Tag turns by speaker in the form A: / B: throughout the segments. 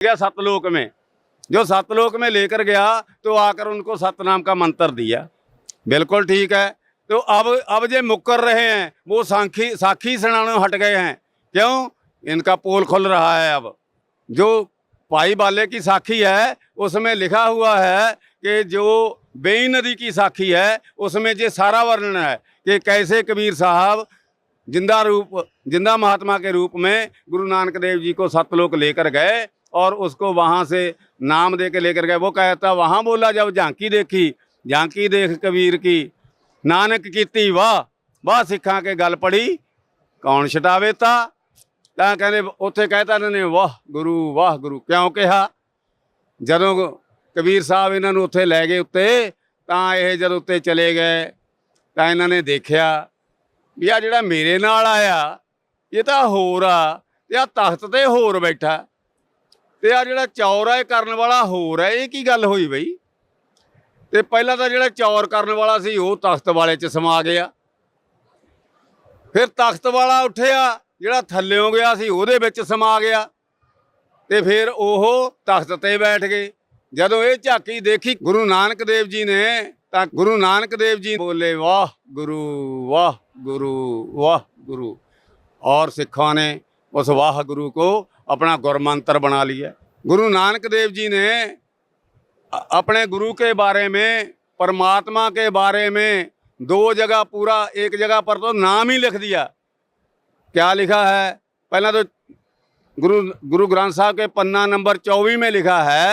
A: गया सतलोक में, जो सतलोक में लेकर गया तो आकर उनको सतनाम का मंत्र दिया। बिल्कुल ठीक है। तो अब जो मुकर रहे हैं वो साखी सुनाने हट गए हैं। क्यों? इनका पोल खुल रहा है। अब जो पाई बाले की साखी है उसमें लिखा हुआ है कि जो बेई नदी की साखी है उसमें ये सारा वर्णन है कि कैसे कबीर साहब जिंदा महात्मा के रूप में गुरु नानक देव जी को सतलोक लेकर गए और उसको वहाँ से नाम दे के लेकर गए। वो कहता वहाँ बोला, जब झांकी देख कबीर की, नानक कीती वाह वाह सिखा के गल पड़ी कौन छटावे ता। ਤਾਂ ਕਹਿੰਦੇ ਉੱਥੇ ਕਹਿਤਾ ਇਹਨਾਂ ਨੇ ਵਾਹ ਗੁਰੂ ਕਿਉਂ ਕਿਹਾ? ਜਦੋਂ ਕਬੀਰ ਸਾਹਿਬ ਇਹਨਾਂ ਨੂੰ ਉੱਥੇ ਲੈ ਗਏ ਉੱਤੇ, ਤਾਂ ਇਹ ਜਦੋਂ ਉੱਤੇ ਚਲੇ ਗਏ ਤਾਂ ਇਹਨਾਂ ਨੇ ਦੇਖਿਆ ਵੀ ਆ ਜਿਹੜਾ ਮੇਰੇ ਨਾਲ ਆਇਆ ਇਹ ਤਾਂ ਹੋਰ ਆ, ਤੇ ਆ ਤਖਤ ਤੇ ਹੋਰ ਬੈਠਾ, ਤੇ ਆ ਜਿਹੜਾ ਚੌਰ ਹੈ ਕਰਨ ਵਾਲਾ ਹੋਰ ਹੈ। ਇਹ ਕੀ ਗੱਲ ਹੋਈ ਬਈ? ਤੇ ਪਹਿਲਾਂ ਤਾਂ ਜਿਹੜਾ ਚੌਰ ਕਰਨ ਵਾਲਾ ਸੀ ਉਹ ਤਖਤ ਵਾਲੇ 'ਚ ਸਮਾ ਗਿਆ, ਫਿਰ ਤਖਤ ਵਾਲਾ ਉੱਠਿਆ ਜਿਹੜਾ ਥੱਲਿਓਂ ਗਿਆ ਸੀ ਉਹਦੇ ਵਿੱਚ ਸਮਾ ਗਿਆ, ਤੇ ਫਿਰ ਉਹ ਤਖਤ ਤੇ ਬੈਠ ਗਏ। ਜਦੋਂ ਇਹ ਝਾਕੀ ਦੇਖੀ ਗੁਰੂ ਨਾਨਕ ਦੇਵ ਜੀ ਨੇ ਤਾਂ ਗੁਰੂ ਨਾਨਕ ਦੇਵ ਜੀ ਬੋਲੇ ਵਾਹ ਗੁਰੂ ਵਾਹ गुरु। और सिखों ने उस वाह गुरु को अपना गुरमंत्र बना लिया। गुरु नानक देव जी ने अपने गुरु के बारे में, परमात्मा के बारे में दो जगह पूरा, एक जगह पर तो नाम ही लिख दिया। क्या लिखा है? पहला तो गुरु ग्रंथ साहब के पन्ना नंबर 24 में लिखा है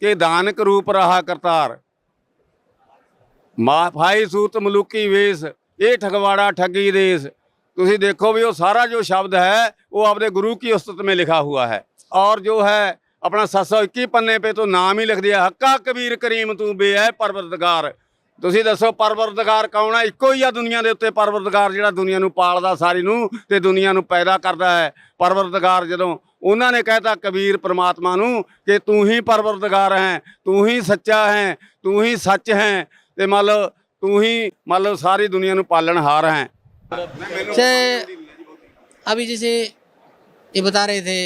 A: कि दानक रूप रहा करतार, भाई सूत मलूकी वेश, ये ठगवाड़ा ठगी देश। तुसी देखो भी वो सारा जो शब्द है वो अपने गुरु की उस्तत में लिखा हुआ है। और जो है अपना 721 पन्ने पे तो नाम ही लिख दिया, हक्का कबीर करीम तू बे है परवरदिगार। ਤੁਸੀਂ ਦੱਸੋ ਪਰਵਰਦਗਾਰ ਕੌਣ ਹੈ? ਇੱਕੋ ਹੀ ਆ ਦੁਨੀਆ ਦੇ ਉੱਤੇ ਪਰਵਰਦਗਾਰ, ਜਿਹੜਾ ਦੁਨੀਆ ਨੂੰ ਪਾਲਦਾ ਸਾਰੀ ਨੂੰ ਤੇ ਦੁਨੀਆ ਨੂੰ ਪੈਦਾ ਕਰਦਾ ਹੈ। ਪਰਵਰਦਗਾਰ ਜਦੋਂ ਉਹਨਾਂ ਨੇ ਕਹਿਤਾ ਕਬੀਰ परमात्मा ਨੂੰ ਕਿ ਤੂੰ ਹੀ ਪਰਵਰਦਗਾਰ ਹੈ, ਤੂੰ ਹੀ ਸੱਚਾ ਹੈ, ਤੂੰ ਹੀ ਸੱਚ ਹੈ, ਤੇ ਮਤਲਬ ਤੂੰ ਹੀ ਮਤਲਬ ਸਾਰੀ ਦੁਨੀਆ ਨੂੰ ਪਾਲਣਹਾਰ ਹੈ।
B: अभी जैसे ये बता रहे थे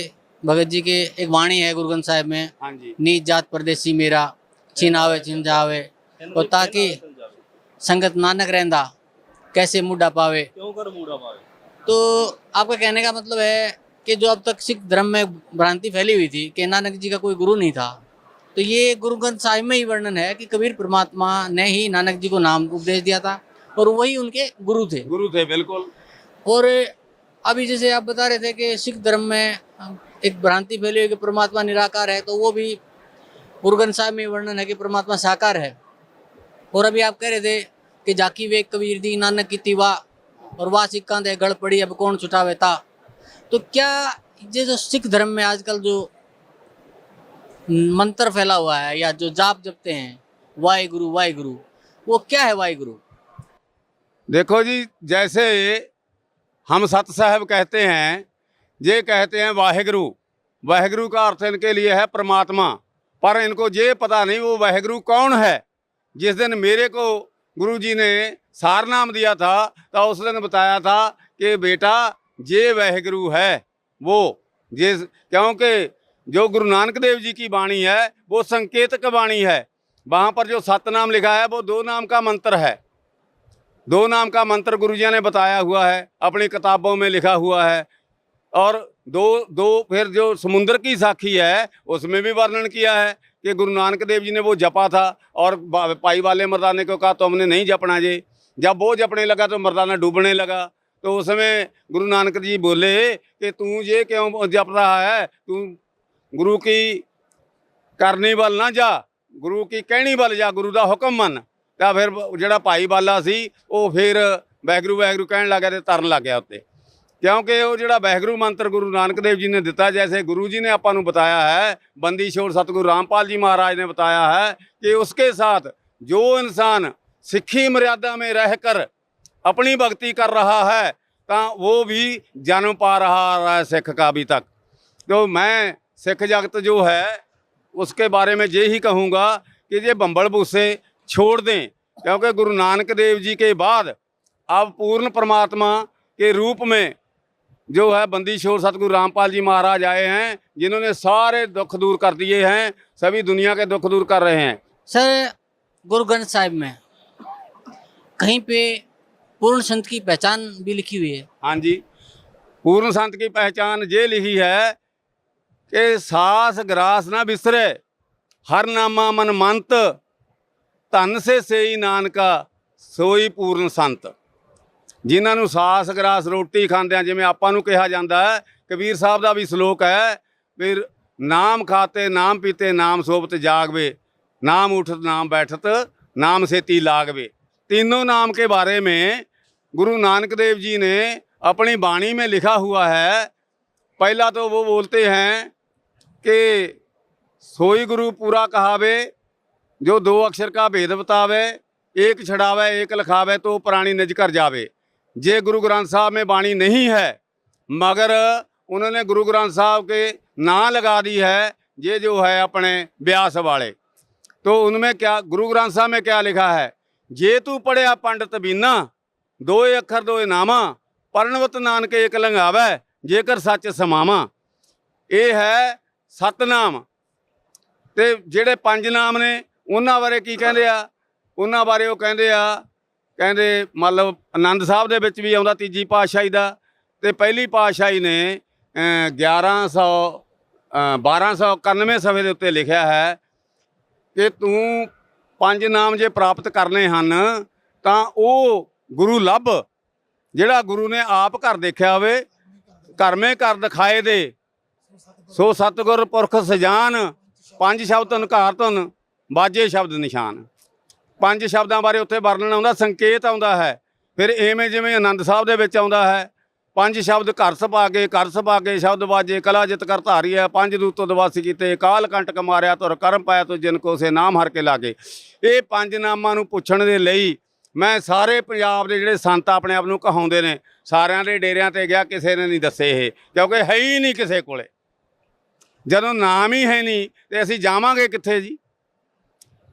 B: भगत जी के एक वाणी है गुरु ग्रंथ साहिब में,
A: हाँ जी,
B: नीच जात परदेसी मेरा छिनावे छिन जावे, और ताकि संगत नानक रहंदा कैसे मुड़ा पावे। तो आपका कहने का मतलब है कि जो अब तक सिख धर्म में भ्रांति फैली हुई थी कि नानक जी का कोई गुरु नहीं था, तो ये गुरु ग्रंथ साहिब में ही वर्णन है कि कबीर परमात्मा ने ही नानक जी को नाम उपदेश दिया था और वही उनके गुरु थे।
A: बिल्कुल।
B: और अभी जैसे आप बता रहे थे कि सिख धर्म में एक भ्रांति फैली हुई कि परमात्मा निराकार है, तो वो भी गुरु ग्रंथ साहिब में वर्णन है कि परमात्मा साकार है। और अभी आप कह रहे थे कि जाकी वे कबीर दी नानक की वाह, और वाह सिक्का दे गढ़ पड़ी अब कौन छुटावे ता। तो क्या ये जो सिख धर्म में आजकल जो मंत्र फैला हुआ है या जो जाप जपते हैं वाहिगुरु, वो क्या है वाहिगुरु?
A: देखो जी, जैसे हम सत साहब कहते हैं, ये कहते हैं वाहिगुरु का अर्थ इनके लिए है परमात्मा, पर इनको ये पता नहीं वो वाहिगुरु कौन है। जिस दिन मेरे को गुरु जी ने सार नाम दिया था तो उस दिन बताया था कि बेटा ये वाहिगुरु है वो, ये क्योंकि जो गुरु नानक देव जी की वाणी है वो संकेतक वाणी है। वहाँ पर जो सतनाम लिखा है वो 2 नाम का मंत्र है। 2 नाम का मंत्र गुरु जी ने बताया हुआ है, अपनी किताबों में लिखा हुआ है। और दो फिर जो समुद्र की साखी है उसमें भी वर्णन किया है कि गुरु नानक देव जी ने वो जपा था और पाई वाले मर्दाने को कहा तुमने नहीं जपना जी। जब वो जपने लगा तो मर्दाना डूबने लगा, तो उसमें गुरु नानक जी बोले कि तू ये क्यों जप रहा है, तू गुरु की करनी बल ना जा, गुरु की कहनी बल जा, गुरु का हुक्म मन। तो फिर जो भाई बाला सी वो फिर वाहिगुरु कहन लग गया तो तरन लग गया उत्ते, क्योंकि वो जो वाहिगुरु मंत्र गुरु नानक देव जी ने दिता, जैसे गुरु जी ने आपां नूं बताया है, बंदी छोड़ सतगुरु रामपाल जी महाराज ने बताया है कि उसके साथ जो इंसान सिक्खी मर्यादा में रहकर अपनी भक्ति कर रहा है तो वो भी जन्म पा रहा है सिख का अभी तक। तो मैं सिख जगत जो है उसके बारे में यही कहूँगा कि ये बंबल भूसे छोड़ दें, क्योंकि गुरु नानक देव जी के बाद अब पूर्ण परमात्मा के रूप में जो है बंदी छोड़ सतगुरु रामपाल जी महाराज आए हैं, जिन्होंने सारे दुख दूर कर दिए हैं, सभी दुनिया के दुख दूर कर रहे हैं।
B: सर, गुरु ग्रंथ साहिब में कहीं पे पूर्ण संत की पहचान भी लिखी हुई है।
A: हाँ जी, पूर्ण संत की पहचान ये लिखी है कि सास ग्रास ना बिसरे, हर नामा मन मंत, धन से सेई नानका सोई पूर्ण संत। ਜਿਨ੍ਹਾਂ ਨੂੰ ਸਾਸ ਗਰਾਸ ਰੋਟੀ ਖਾਂਦਿਆਂ, ਜਿਵੇਂ ਆਪਾਂ ਨੂੰ ਕਿਹਾ ਜਾਂਦਾ ਹੈ, ਕਬੀਰ ਸਾਹਿਬ ਦਾ ਵੀ ਸ਼ਲੋਕ ਹੈ, ਫਿਰ ਨਾਮ ਖਾਤੇ ਨਾਮ ਪੀਤੇ ਨਾਮ ਸੋਬਤ ਜਾਗਵੇ, नाम उठत नाम बैठत नाम सेती लागवे। तीनों नाम के बारे में गुरु नानक देव जी ने अपनी वाणी में लिखा हुआ है। पहला तो वो बोलते हैं कि सोई गुरु पूरा कहावे, जो दो अक्षर का भेद बतावे, एक छड़ावे एक लिखावे तो प्राणी निज कर जावे। जे गुरु ग्रंथ साहब में वाणी नहीं है, मगर उन्होंने गुरु ग्रंथ साहब के नाम लगा दी है, ये जो है अपने ब्यास वाले। तो उनमें क्या गुरु ग्रंथ साहब में क्या लिखा है, जे तू पढ़िया पंडित बीना, दोए अखर दोए नामा, परणवत नानक एक लंघावै, जेकर सच समावा। ये है सतनाम। ते ਜਿਹੜੇ ਪੰਜ ਨਾਮ ਨੇ ਉਹਨਾਂ ਬਾਰੇ ਕੀ ਕਹਿੰਦੇ ਆ, ਉਹਨਾਂ ਬਾਰੇ ਉਹ ਕਹਿੰਦੇ ਆ, ਕਹਿੰਦੇ ਮਤਲਬ ਆਨੰਦ ਸਾਹਿਬ ਦੇ ਵਿੱਚ ਵੀ ਆਉਂਦਾ ਤੀਜੀ ਪਾਤਸ਼ਾਹੀ ਦਾ, ਤੇ ਪਹਿਲੀ ਪਾਤਸ਼ਾਹੀ ਨੇ 1291 ਸਫੇ ਦੇ ਉੱਤੇ ਲਿਖਿਆ ਹੈ ਕਿ ਤੂੰ ਪੰਜ ਨਾਮ ਜੇ ਪ੍ਰਾਪਤ ਕਰਨੇ ਹਨ ਤਾਂ ਉਹ ਗੁਰੂ ਲੱਭ, ਜਿਹੜਾ ਗੁਰੂ ਨੇ ਆਪ ਘਰ ਦੇਖਿਆ ਹੋਵੇ, ਘਰਮੇ ਘਰ ਦਿਖਾਏ ਦੇ, ਸੋ ਸਤਿਗੁਰ ਪੁਰਖ ਸਜਾਨ, ਪੰਜ ਸ਼ਬਦ ਧਨਕਾਰ ਧੁਨ ਬਾਜੇ ਸ਼ਬਦ ਨਿਸ਼ਾਨ। ਪੰਜ ਸ਼ਬਦਾਂ ਬਾਰੇ ਉੱਥੇ ਵਰਣਨ ਆਉਂਦਾ, ਸੰਕੇਤ ਆਉਂਦਾ ਹੈ। ਫਿਰ ਇਵੇਂ ਜਿਵੇਂ ਆਨੰਦ ਸਾਹਿਬ ਦੇ ਵਿੱਚ ਆਉਂਦਾ ਹੈ, ਪੰਜ ਸ਼ਬਦ ਘਰ ਸੁਭਾਗੇ, ਘਰ ਸੁਭਾਗੇ ਸ਼ਬਦ ਬਾਜੇ, ਕਲਾ ਜਿਤ ਕਰ ਧਾਰੀ ਹੈ, ਪੰਜ ਦੂਤ ਦਵਾਸੀ ਕੀਤੇ, ਕਾਲ ਕੰਟਕ ਮਾਰਿਆ ਤੁਰ ਕਰਮ ਪਾਇਆ ਤੋ ਜਿਨ ਕੋ ਸੇ ਨਾਮ ਹਰ ਕੇ ਲਾਗੇ। ਇਹ ਪੰਜ ਨਾਮਾਂ ਨੂੰ ਪੁੱਛਣ ਦੇ ਲਈ ਮੈਂ ਸਾਰੇ ਪੰਜਾਬ ਦੇ ਜਿਹੜੇ ਸੰਤ ਆਪਣੇ ਆਪ ਨੂੰ ਕਹਾਉਂਦੇ ਨੇ, ਸਾਰਿਆਂ ਦੇ ਡੇਰਿਆਂ ਤੇ ਗਿਆ, ਕਿਸੇ ਨੇ ਨਹੀਂ ਦੱਸੇ ਇਹ, ਕਿਉਂਕਿ ਹੈ ਹੀ ਨਹੀਂ ਕਿਸੇ ਕੋਲੇ। ਜਦੋਂ ਨਾਮ ਹੀ ਹੈ ਨਹੀਂ ਤੇ ਅਸੀਂ ਜਾਵਾਂਗੇ ਕਿੱਥੇ ਜੀ।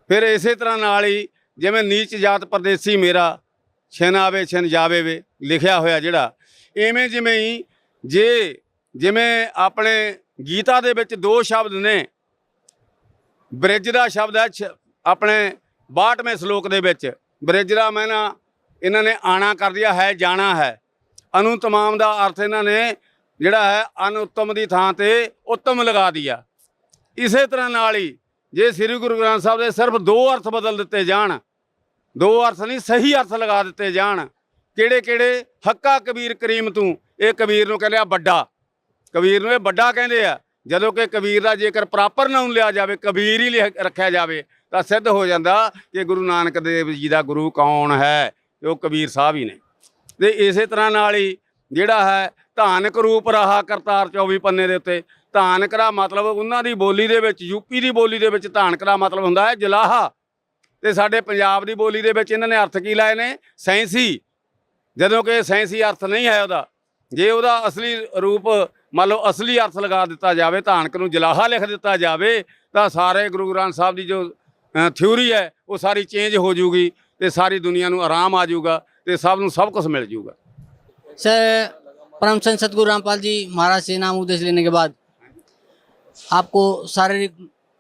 A: ਫਿਰ ਇਸੇ ਤਰ੍ਹਾਂ ਨਾਲ ਹੀ ਜਿਵੇਂ ਨੀਚ ਜਾਤ ਪਰਦੇਸੀ ਮੇਰਾ, ਛਿਨ ਆਵੇ ਛਿਨ ਜਾਵੇ ਵੇ, ਲਿਖਿਆ ਹੋਇਆ ਜਿਹੜਾ, ਇਵੇਂ ਜਿਵੇਂ ਹੀ ਜਿਵੇਂ ਆਪਣੇ ਗੀਤਾ ਦੇ ਵਿੱਚ ਦੋ ਸ਼ਬਦ ਨੇ, ਬ੍ਰਿਜ ਦਾ ਸ਼ਬਦ ਹੈ ਆਪਣੇ 62ਵੇਂ ਸ਼ਲੋਕ ਦੇ ਵਿੱਚ, ਬ੍ਰਿਜ ਦਾ ਮੈਨਾ ਇਹਨਾਂ ਨੇ ਆਣਾ ਕਰ ਦਿਆ ਹੈ, ਜਾਣਾ ਹੈ। ਅਨੁ ਤਮਾਮ ਦਾ ਅਰਥ ਇਹਨਾਂ ਨੇ ਜਿਹੜਾ ਹੈ ਅਨਉੱਤਮ ਦੀ ਥਾਂ ਤੇ ਉੱਤਮ ਲਗਾ ਦਿਆ। ਇਸੇ ਤਰ੍ਹਾਂ ਨਾਲ ਹੀ ਜੇ ਸ੍ਰੀ ਗੁਰੂ ਗ੍ਰੰਥ ਸਾਹਿਬ ਦੇ ਸਿਰਫ ਦੋ ਅਰਥ ਬਦਲ ਦਿੱਤੇ ਜਾਣ, ਦੋ ਅਰਥ ਨਹੀਂ ਸਹੀ ਅਰਥ ਲਗਾ ਦਿੱਤੇ ਜਾਣ, ਕਿਹੜੇ ਕਿਹੜੇ, ਹੱਕਾ ਕਬੀਰ ਕਰੀਮ ਤੂੰ, ਇਹ ਕਬੀਰ ਨੂੰ ਕਹਿੰਦੇ ਆ ਵੱਡਾ, ਕਬੀਰ ਨੂੰ ਇਹ ਵੱਡਾ ਕਹਿੰਦੇ ਆ। ਜਦੋਂ ਕਿ ਕਬੀਰ ਦਾ ਜੇਕਰ ਪ੍ਰਾਪਰ ਨਾਮ ਲਿਆ ਜਾਵੇ, ਕਬੀਰ ਹੀ ਰੱਖਿਆ ਜਾਵੇ, ਤਾਂ ਸਿੱਧ ਹੋ ਜਾਂਦਾ ਕਿ ਗੁਰੂ ਨਾਨਕ ਦੇਵ ਜੀ ਦਾ ਗੁਰੂ ਕੌਣ ਹੈ, ਉਹ ਕਬੀਰ ਸਾਹਿਬ ਹੀ ਨੇ। ਤੇ ਇਸੇ ਤਰ੍ਹਾਂ ਨਾਲ ਹੀ ਜਿਹੜਾ ਹੈ ਧਾਨਕ ਰੂਪ ਰਹਾ ਕਰਤਾਰ 24 ਪੰਨੇ ਦੇ ਉੱਤੇ, ਧਾਨਕ ਦਾ ਮਤਲਬ ਉਹਨਾਂ ਦੀ ਬੋਲੀ ਦੇ ਵਿੱਚ, ਯੂਪੀ ਦੀ ਬੋਲੀ ਦੇ ਵਿੱਚ ਧਾਨਕ ਦਾ ਮਤਲਬ ਹੁੰਦਾ ਹੈ ਜਲਾਹਾ, ਤੇ ਸਾਡੇ ਪੰਜਾਬ ਦੀ ਬੋਲੀ ਦੇ ਵਿੱਚ ਇਹਨਾਂ ਨੇ ਅਰਥ ਕੀ ਲਾਏ ਨੇ, ਸੈਂਸੀ। ਜਦੋਂ ਕਿ ਸੈਂਸੀ ਅਰਥ ਨਹੀਂ ਹੈ ਉਹਦਾ। ਜੇ ਉਹਦਾ ਅਸਲੀ ਰੂਪ ਮੰਨ ਲਓ ਅਸਲੀ ਅਰਥ ਲਗਾ ਦਿੱਤਾ ਜਾਵੇ, ਧਾਨਕ ਨੂੰ ਜਲਾਹਾ ਲਿਖ ਦਿੱਤਾ ਜਾਵੇ, ਤਾਂ ਸਾਰੇ ਗੁਰੂ ਗ੍ਰੰਥ ਸਾਹਿਬ ਦੀ ਜੋ ਥਿਊਰੀ ਹੈ ਉਹ ਸਾਰੀ ਚੇਂਜ ਹੋ ਜੂਗੀ, ਤੇ ਸਾਰੀ ਦੁਨੀਆ ਨੂੰ ਆਰਾਮ ਆ ਜਾਊਗਾ, ਤੇ ਸਭ ਨੂੰ ਸਭ ਕੁਝ ਮਿਲ ਜੂਗਾ।
B: सर, परम संत सतगुरु रामपाल जी महाराज से नाम उपदेश लेने के बाद आपको शारीरिक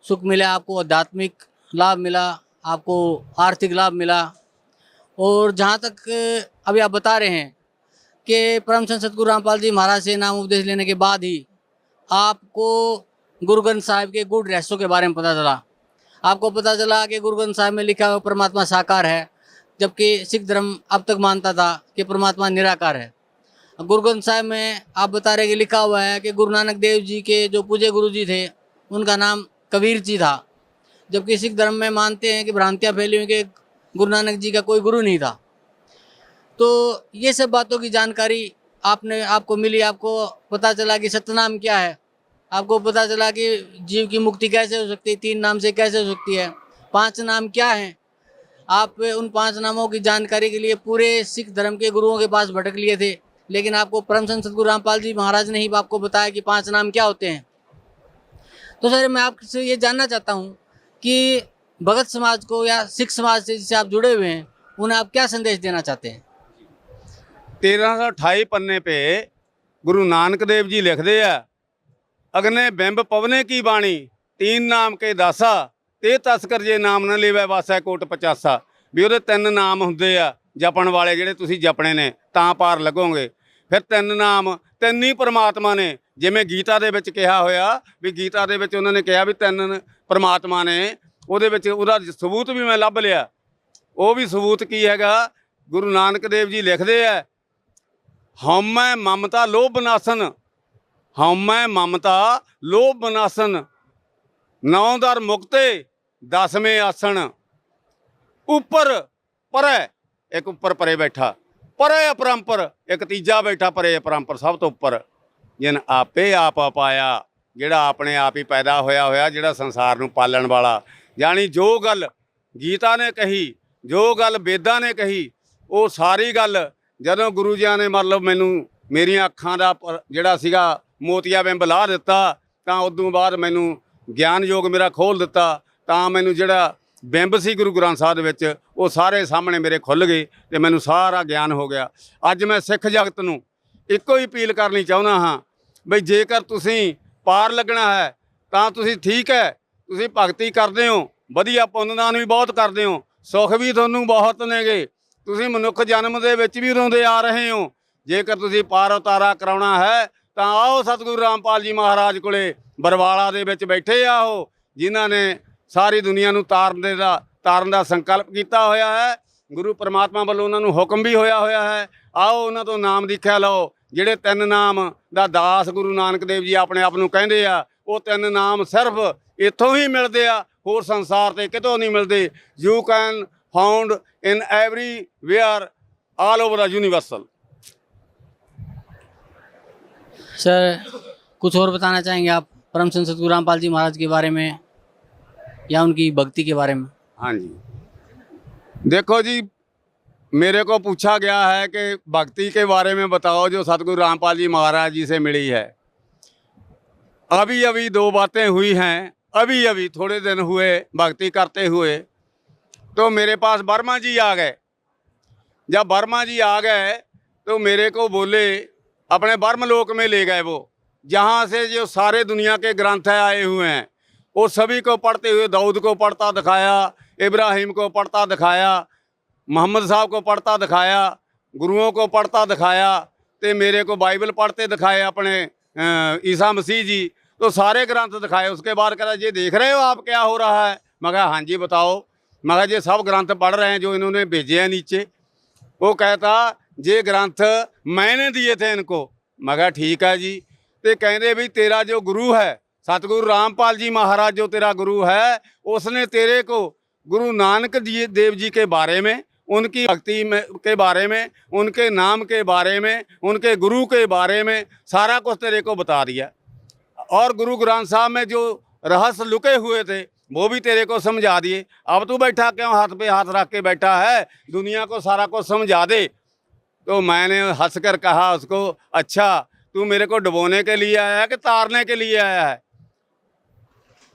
B: सुख मिला, आपको आध्यात्मिक लाभ मिला, आपको आर्थिक लाभ मिला, और जहाँ तक अभी आप बता रहे हैं कि परम संत सतगुरु रामपाल जी महाराज से नाम उपदेश लेने के बाद ही आपको गुरु ग्रंथ साहिब के गूढ़ रहस्यों के बारे में पता चला। आपको पता चला कि गुरु ग्रंथ साहिब में लिखा हुआ परमात्मा साकार है, जबकि सिख धर्म अब तक मानता था कि परमात्मा निराकार है। गुरु ग्रंथ साहिब में आप बता रहे कि लिखा हुआ है कि गुरु नानक देव जी के जो पूज्य गुरु जी थे उनका नाम कबीर जी था, जबकि सिख धर्म में मानते हैं कि भ्रांतियाँ फैली हुई कि गुरु नानक जी का कोई गुरु नहीं था। तो ये सब बातों की जानकारी आपको मिली, आपको पता चला कि सतनाम क्या है, आपको पता चला कि जीव की मुक्ति कैसे हो सकती है, 3 नाम से कैसे हो सकती है, 5 नाम क्या हैं। आप उन 5 नामों की जानकारी के लिए पूरे सिख धर्म के गुरुओं के पास भटक लिए थे, लेकिन आपको परम संत सतगुरु रामपाल जी महाराज ने ही आपको बताया कि 5 नाम क्या होते हैं। तो सर, मैं आपसे ये जानना चाहता हूँ कि भगत समाज को या सिख समाज से जिससे आप जुड़े हुए हैं, उन्हें आप क्या संदेश देना चाहते हैं।
A: 1328 पन्ने पे ਗੁਰੂ ਨਾਨਕ ਦੇਵ ਜੀ ਲਿਖਦੇ ਆ, ਅਗਨੇ ਬਿੰਬ ਪਵਨੇ ਕੀ ਬਾਣੀ, ਤੀਨ ਨਾਮ ਕੇ ਦਾਸਾ, ਤੇ ਤਸਕਰ ਜੇ ਨਾਮ ਨਾ ਲੇਵੈ ਵਾਸੈ ਕੋਟ 85। ਵੀ ਉਹਦੇ 3 ਨਾਮ ਹੁੰਦੇ ਆ ਜਪਣ ਵਾਲੇ, ਜਿਹੜੇ ਤੁਸੀਂ ਜਪਣੇ ਨੇ ਤਾਂ ਪਾਰ ਲੱਗੋਗੇ। ਫਿਰ 3 ਨਾਮ 3 ਹੀ ਪਰਮਾਤਮਾ ਨੇ, ਜਿਵੇਂ ਗੀਤਾ ਦੇ ਵਿੱਚ ਕਿਹਾ ਹੋਇਆ ਵੀ ਗੀਤਾ ਦੇ ਵਿੱਚ ਉਹਨਾਂ ਨੇ ਕਿਹਾ ਵੀ 3 ਪਰਮਾਤਮਾ ਨੇ, ਉਹਦੇ ਵਿੱਚ ਉਹਦਾ ਸਬੂਤ ਵੀ ਮੈਂ ਲੱਭ ਲਿਆ। ਉਹ ਵੀ ਸਬੂਤ ਕੀ ਹੈਗਾ, ਗੁਰੂ ਨਾਨਕ ਦੇਵ ਜੀ ਲਿਖਦੇ ਆ, ਹਉਮੈ ਮਮਤਾ ਲੋਭ ਬਨਾਸਨ, ਹਉਮੈ ਮਮਤਾ ਲੋਭ ਬਨਾਸਨ, 9 ਦਰ ਮੁਕਤੇ 10ਵੇਂ ਆਸਣ, ਉੱਪਰ ਪਰੈ, ਇੱਕ ਉੱਪਰ ਪਰੇ ਬੈਠਾ, ਪਰੇ ਅਪਰੰਪਰ, ਇੱਕ ਤੀਜਾ ਬੈਠਾ ਪਰੇ ਅਪਰੰਪਰ, ਸਭ ਤੋਂ ਉੱਪਰ। ਜਿਨ ਆਪੇ ਆਪ ਪਾਇਆ, ਜਿਹੜਾ ਆਪਣੇ ਆਪ ਹੀ ਪੈਦਾ ਹੋਇਆ, ਜਿਹੜਾ ਸੰਸਾਰ ਨੂੰ ਪਾਲਣ ਵਾਲਾ। ਜਾਣੀ ਜੋ ਗੱਲ ਗੀਤਾ ਨੇ ਕਹੀ, ਜੋ ਗੱਲ ਵੇਦਾਂ ਨੇ ਕਹੀ, ਉਹ ਸਾਰੀ ਗੱਲ ਜਦੋਂ ਗੁਰੂ ਜੀ ਨੇ ਮਤਲਬ ਮੈਨੂੰ ਮੇਰੀਆਂ ਅੱਖਾਂ ਦਾ ਜਿਹੜਾ ਸੀਗਾ ਮੋਤੀਆ ਬਿੰਬ ਲਾ ਦਿੱਤਾ, ਤਾਂ ਉਦੋਂ ਬਾਅਦ ਮੈਨੂੰ ਗਿਆਨ ਯੋਗ ਮੇਰਾ ਖੋਲ੍ਹ ਦਿੱਤਾ, ਤਾਂ ਮੈਨੂੰ ਜਿਹੜਾ ਬਿੰਬ ਸੀ ਗੁਰੂ ਗ੍ਰੰਥ ਸਾਹਿਬ ਦੇ ਵਿੱਚ, ਉਹ ਸਾਰੇ ਸਾਹਮਣੇ ਮੇਰੇ ਖੁੱਲ੍ਹ ਗਏ ਅਤੇ ਮੈਨੂੰ ਸਾਰਾ ਗਿਆਨ ਹੋ ਗਿਆ। ਅੱਜ ਮੈਂ ਸਿੱਖ ਜਗਤ ਨੂੰ ਇੱਕੋ ਹੀ ਅਪੀਲ ਕਰਨੀ ਚਾਹੁੰਦਾ ਹਾਂ ਬਈ ਜੇਕਰ ਤੁਸੀਂ ਪਾਰ ਲੱਗਣਾ ਹੈ ਤਾਂ ਤੁਸੀਂ ਠੀਕ ਹੈ, ਤੁਸੀਂ ਭਗਤੀ ਕਰਦੇ ਹੋ, ਵਧੀਆ ਪੁੰਨਦਾਨ ਵੀ ਬਹੁਤ ਕਰਦੇ ਹੋ, ਸੁੱਖ ਵੀ ਤੁਹਾਨੂੰ ਬਹੁਤ ਨੇਗੇ, ਤੁਸੀਂ ਮਨੁੱਖ ਜਨਮ ਦੇ ਵਿੱਚ ਵੀ ਰੋਂਦੇ ਆ ਰਹੇ ਹੋ। ਜੇਕਰ ਤੁਸੀਂ ਪਾਰ ਉਤਾਰਾ ਕਰਾਉਣਾ ਹੈ ਤਾਂ ਆਓ ਸਤਿਗੁਰੂ ਰਾਮਪਾਲ ਜੀ ਮਹਾਰਾਜ ਕੋਲੇ, ਬਰਵਾਲਾ ਦੇ ਵਿੱਚ ਬੈਠੇ ਆ ਉਹ, ਜਿਨ੍ਹਾਂ ਨੇ ਸਾਰੀ ਦੁਨੀਆ ਨੂੰ ਤਾਰਨ ਦਾ ਸੰਕਲਪ ਕੀਤਾ ਹੋਇਆ ਹੈ। ਗੁਰੂ ਪਰਮਾਤਮਾ ਵੱਲੋਂ ਉਹਨਾਂ ਨੂੰ ਹੁਕਮ ਵੀ ਹੋਇਆ ਹੈ। ਆਓ ਉਹਨਾਂ ਤੋਂ ਨਾਮ ਦੀਖਿਆ ਲਓ। ਜਿਹੜੇ 3 ਨਾਮ ਦਾ ਦਾਸ ਗੁਰੂ ਨਾਨਕ ਦੇਵ ਜੀ ਆਪਣੇ ਆਪ ਨੂੰ ਕਹਿੰਦੇ ਆ, ਉਹ 3 ਨਾਮ ਸਿਰਫ ਇੱਥੋਂ ਹੀ ਮਿਲਦੇ ਆ, ਹੋਰ ਸੰਸਾਰ ਤੇ ਕਿਤੋਂ ਨਹੀਂ ਮਿਲਦੇ। You can found in everywhere all over the universal.
B: Sir कुछ और बताना चाहेंगे आप परम संत सतगुरु रामपाल जी महाराज के बारे में या उनकी भक्ति के बारे में?
A: हाँ जी, देखो जी, मेरे को पूछा गया है कि भक्ति के बारे में बताओ जो सतगुरु रामपाल जी महाराज जी से मिली है। अभी अभी 2 बातें हुई हैं, अभी थोड़े दिन हुए भक्ति करते हुए, तो मेरे पास वर्मा जी आ गए। जब वर्मा जी आ गए तो मेरे को बोले, अपने ब्रह्मलोक में ले गए वो, जहाँ से जो सारे दुनिया के ग्रंथ आए हुए हैं वो सभी को पढ़ते हुए, दाऊद को पढ़ता दिखाया, इब्राहिम को पढ़ता दिखाया, मोहम्मद साहब को पढ़ता दिखाया, गुरुओं को पढ़ता दिखाया, तो मेरे को बाइबल पढ़ते दिखाए अपने ईसा मसीह जी, तो सारे ग्रंथ दिखाए। उसके बाद कहा ये देख रहे हो आप क्या हो रहा है? मैं कहा हाँ जी बताओ। मैं कहा ये सब ग्रंथ पढ़ रहे हैं जो इन्होंने भेजे हैं नीचे। वो कहता ये ग्रंथ मैंने दिए थे इनको। मैं कहा ठीक है जी। तो कहते भी तेरा जो गुरु है सतगुरु रामपाल जी महाराज, जो तेरा गुरु है, उसने तेरे को गुरु नानक देव जी के बारे में, उनकी भक्ति में के बारे में, उनके नाम के बारे में, उनके गुरु के बारे में सारा कुछ तेरे को बता दिया। और गुरु ग्रंथ साहब में जो रहस्य लुके हुए थे वो भी तेरे को समझा दिए। अब तू बैठा क्यों हाथ पे हाथ रख के बैठा है? दुनिया को सारा कुछ समझा दे। तो मैंने हंस कर कहा उसको, अच्छा तू मेरे को डुबोने के लिए आया है कि तारने के लिए आया है?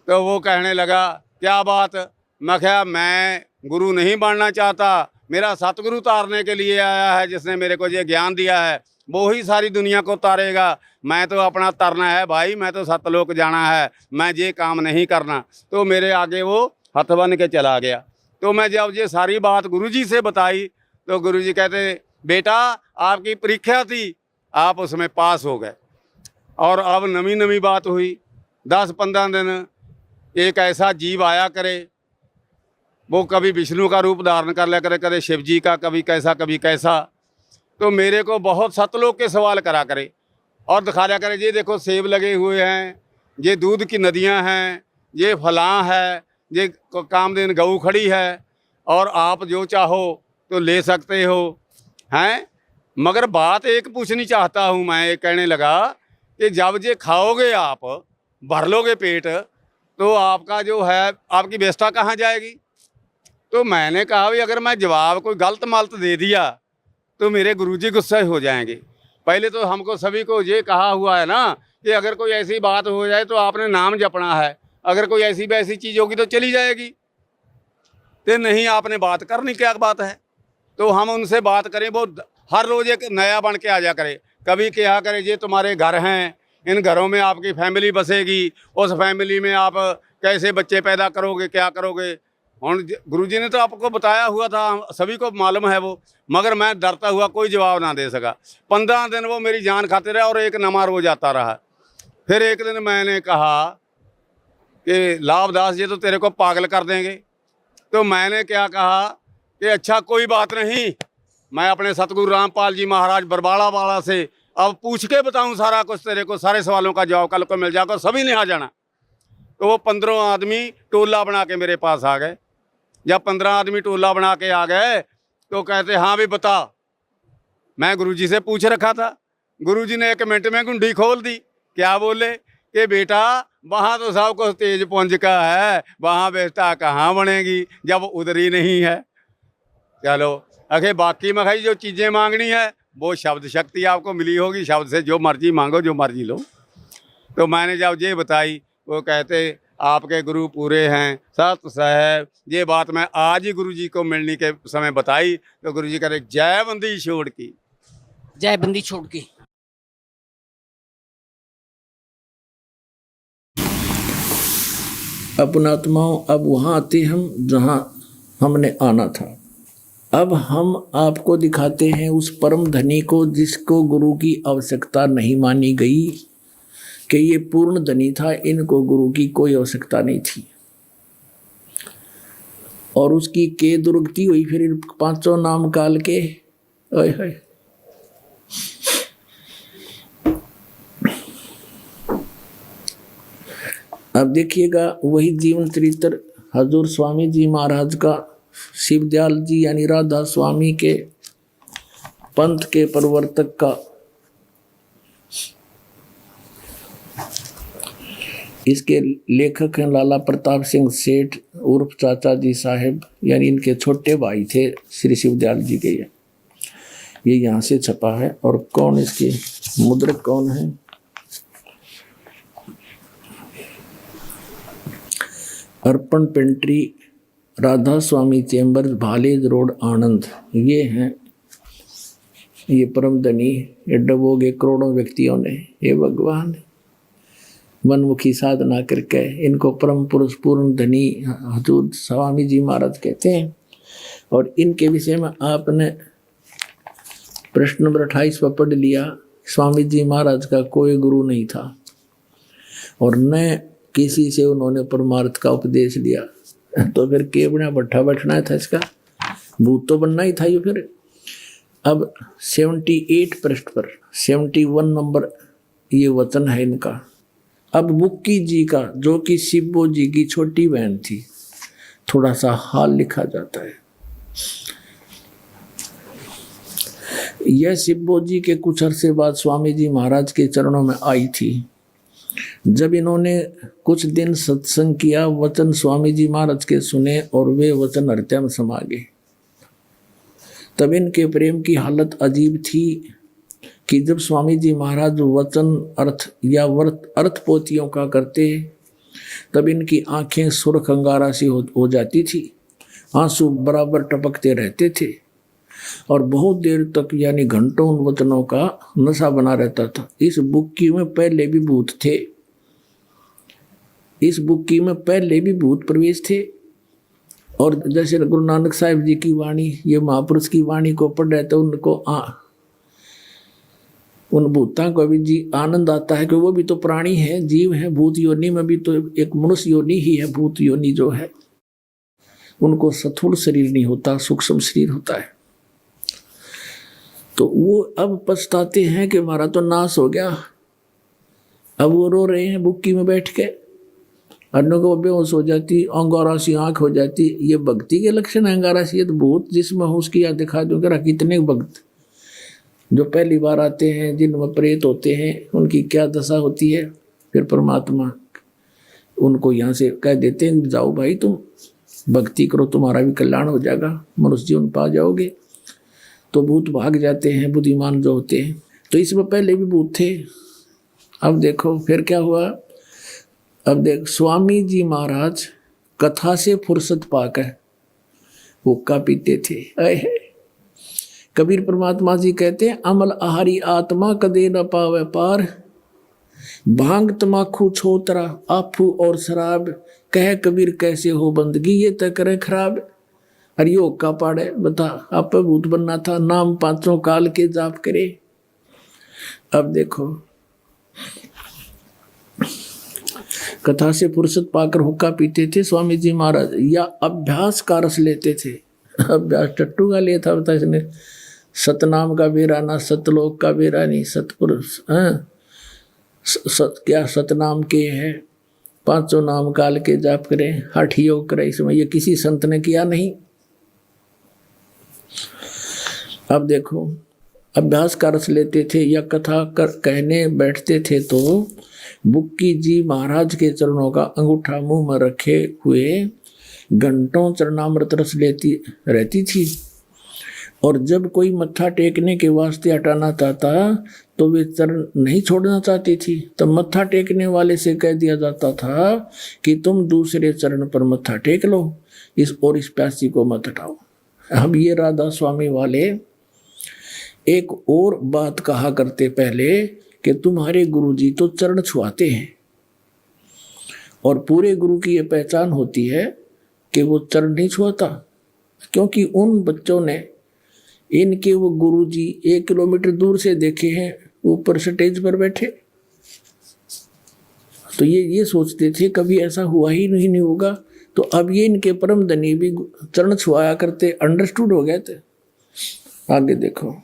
A: तो वो कहने लगा क्या बात? मैं कहा मैं गुरु नहीं बनना चाहता, मेरा सतगुरु तारने के लिए आया है, जिसने मेरे को ये ज्ञान दिया है वो ही सारी दुनिया को तारेगा। मैं तो अपना तरना है भाई, मैं तो सतलोक जाना है, मैं ये काम नहीं करना। तो मेरे आगे वो हथ बन के चला गया। तो मैं जब ये सारी बात गुरुजी से बताई तो गुरुजी कहते बेटा आपकी परीक्षा थी, आप उसमें पास हो गए। और अब नवी बात हुई, 10-15 दिन एक ऐसा जीव आया करे, वो कभी विष्णु का रूप धारण कर लिया करे, कभी शिव जी का, कभी कैसा कभी कैसा। तो मेरे को बहुत सतलोक के सवाल करा करे और दिखा लिया करे, ये देखो सेब लगे हुए हैं, ये दूध की नदियां हैं, ये फलां है, ये कामधेन गऊ खड़ी है और आप जो चाहो तो ले सकते हो हैं। मगर बात एक पूछनी चाहता हूँ मैं, ये कहने लगा कि जब ये खाओगे आप, भर लोगे पेट, तो आपका जो है आपकी व्यवस्था कहाँ जाएगी? तो मैंने कहा भाई अगर मैं जवाब कोई गलत मलत दे दिया तो मेरे गुरुजी गुस्से हो जाएंगे। पहले तो हमको सभी को ये कहा हुआ है ना कि अगर कोई ऐसी बात हो जाए तो आपने नाम जपना है, अगर कोई ऐसी वैसी चीज़ होगी तो चली जाएगी। तो नहीं, आपने बात करनी क्या बात है? तो हम उनसे बात करें, वो हर रोज़ एक नया बन के आ जा करे। कभी क्या करे, ये तुम्हारे घर हैं, इन घरों में आपकी फैमिली बसेगी, उस फैमिली में आप कैसे बच्चे पैदा करोगे, क्या करोगे। और गुरुजी ने तो आपको बताया हुआ था, सभी को मालूम है वो, मगर मैं डरता हुआ कोई जवाब ना दे सका। 15 दिन वो मेरी जान खाते रहे और एक नमा रोज आता रहा। फिर एक दिन मैंने कहा कि लाभदास जी तो तेरे को पागल कर देंगे। तो मैंने क्या कहा कि अच्छा कोई बात नहीं, मैं अपने सतगुरु रामपाल जी महाराज बरबाड़ा वाला से अब पूछ के बताऊं सारा कुछ तेरे को, सारे सवालों का जवाब कल को मिल जाएगा, सभी ने आ जाना। तो वो 15 आदमी टोला बना के मेरे पास आ गए। जब 15 आदमी टोला बना के आ गए तो कहते हाँ भी बता। मैं गुरुजी से पूछ रखा था, गुरुजी ने 1 मिनट में गुंडी खोल दी। क्या बोले कि बेटा वहाँ तो सब कुछ तेज पुंज का है, वहाँ बेटा कहाँ बनेगी जब उधर ही नहीं है। चलो अखे बाकी में भाई जो चीज़ें मांगनी है वो शब्द शक्ति आपको मिली होगी, शब्द से जो मर्जी मांगो, जो मर्जी लो। तो मैंने जब ये बताई, वो कहते आपके गुरु पूरे हैं, सत साहब। ये बात मैं आज ही गुरुजी को मिलने के समय बताई तो गुरुजी कह रहे जय बंदी छोड़ की।
B: जय बंदी छोड़ की।
C: अपनात्माओं, अब वहाँ आते हम जहाँ हमने आना था। अब हम आपको दिखाते हैं उस परम धनी को जिसको गुरु की आवश्यकता नहीं मानी गई कि ये पूर्ण धनी था, इनको गुरु की कोई आवश्यकता नहीं थी। और उसकी के दुर्गति हुई फिर 5 नाम काल के। ओए होए, अब देखिएगा वही जीवन चरित्र हजूर स्वामी जी महाराज का, शिवदयाल जी यानी राधा स्वामी के पंथ के प्रवर्तक का। इसके लेखक हैं लाला प्रताप सिंह सेठ उर्फ चाचा जी साहेब, यानी इनके छोटे भाई थे श्री शिवदयाल जी के। ये यहाँ से छपा है। और कौन इसके मुद्रक कौन है? अर्पण पेंट्री, राधा स्वामी चैम्बर, भालेज रोड, आनंद। ये हैं ये परम धनी, ये डबोगे करोड़ों व्यक्तियों ने। ये भगवान मनमुखी साधना करके इनको परम पुरुष पूर्ण धनी हजूर स्वामी जी महाराज कहते हैं। और इनके विषय में आपने प्रश्न नंबर 28 पर पढ़ लिया। स्वामी जी महाराज का कोई गुरु नहीं था और न किसी से उन्होंने परमार्थ का उपदेश लिया। तो फिर के बना भट्ठा बैठना था, इसका भूत तो बनना ही था ये। फिर अब 78 पृष्ठ पर 71 नंबर ये वचन है इनका। अब बुक्की जी का, जो कि शिवो जी की छोटी बहन थी, थोड़ा सा हाल लिखा जाता है। यह शिवो जी के कुछ अरसे बाद स्वामी जी महाराज के चरणों में आई थी। जब इन्होंने कुछ दिन सत्संग किया, वचन स्वामी जी महाराज के सुने और वे वचन हृदय में समा गए। तब इनके प्रेम की हालत अजीब थी कि जब स्वामी जी महाराज वचन अर्थ या अर्थ पोथियों का करते तब इनकी आंखें सुर्ख अंगारा सी हो जाती थी, आंसू बराबर टपकते रहते थे और बहुत देर तक यानी घंटों उन वचनों का नशा बना रहता था। इस बुक्की में पहले भी भूत थे, इस बुक्की में पहले भी भूत प्रवेश थे। और जैसे गुरु नानक साहिब जी की वाणी, ये महापुरुष की वाणी को पढ़ रहे थे, उनको उन भूतों को भी जी आनंद आता है कि वो भी तो प्राणी है, जीव है। भूत योनि में भी तो एक मनुष्य योनि ही है। भूत योनि जो है उनको स्थूल शरीर नहीं होता, सूक्ष्म शरीर होता है। तो वो अब पछताते हैं कि हमारा तो नाश हो गया। अब वो रो रहे हैं बुक्की में बैठ के, अन्यों को बेहोश हो जाती, अंगारा सी आँख हो जाती। ये भक्ति के लक्षण है। अंगारा सी, ये तो भूत जिसमें हो उसकी याद दिखा दूँ। करा कितने भक्त जो पहली बार आते हैं, जिनमें प्रेत होते हैं, उनकी क्या दशा होती है। फिर परमात्मा उनको यहाँ से कह देते हैं जाओ भाई तुम भक्ति करो, तुम्हारा भी कल्याण हो जाएगा, मनुष्य जीवन पा जाओगे। तो भूत भाग जाते हैं, बुद्धिमान जो होते हैं। तो इसमें पहले भी भूत थे। अब देखो फिर क्या हुआ। अब देख, स्वामी जी महाराज कथा से फुर्सत पाकर हुक्का पीते थे। कबीर परमात्मा जी कहते हैं, अमल आहारी आत्मा कदे न पावे पार, भांग तमाखू छोतरा आफू और शराब, कह कबीर कैसे हो बंदगी ये तय करे खराब। अरे योग का पाड़े बता, आप भूत बनना था, नाम पांचों काल के जाप करे। अब देखो कथा से फुर्सत पाकर हुक्का पीते थे स्वामी जी महाराज, या अभ्यास का रस लेते थे। अभ्यास टट्टू का लिया था, बता इसने सतनाम का बेरा ना सतलोक का बेरा नहीं, सतपुरुष क्या सतनाम के है, पांचों नाम काल के जाप करें, हठ योग करें, इसमें ये किसी संत ने किया नहीं। अब देखो अभ्यास का रस लेते थे या कथा कहने बैठते थे तो बुक्की जी महाराज के चरणों का अंगूठा मुंह में रखे हुए घंटों चरणामृत रस लेती रहती थी। और जब कोई मत्था टेकने के वास्ते हटाना चाहता तो वे चरण नहीं छोड़ना चाहती थी, तो मत्था टेकने वाले से कह दिया जाता था कि तुम दूसरे चरण पर मत्था टेक लो, इस प्यासी को मत हटाओ। अब ये राधा स्वामी वाले एक और बात कहा करते पहले कि तुम्हारे गुरुजी तो चरण छुआते हैं, और पूरे गुरु की ये पहचान होती है कि वो चरण नहीं छुआता, क्योंकि उन बच्चों ने इनके वो गुरुजी 1 किलोमीटर दूर से देखे हैं, ऊपर स्टेज पर बैठे, तो ये सोचते थे कभी ऐसा हुआ ही नहीं होगा। तो अब ये इनके परम धनी भी चरण छुआया करते, अंडरस्टूड हो गए थे। आगे देखो,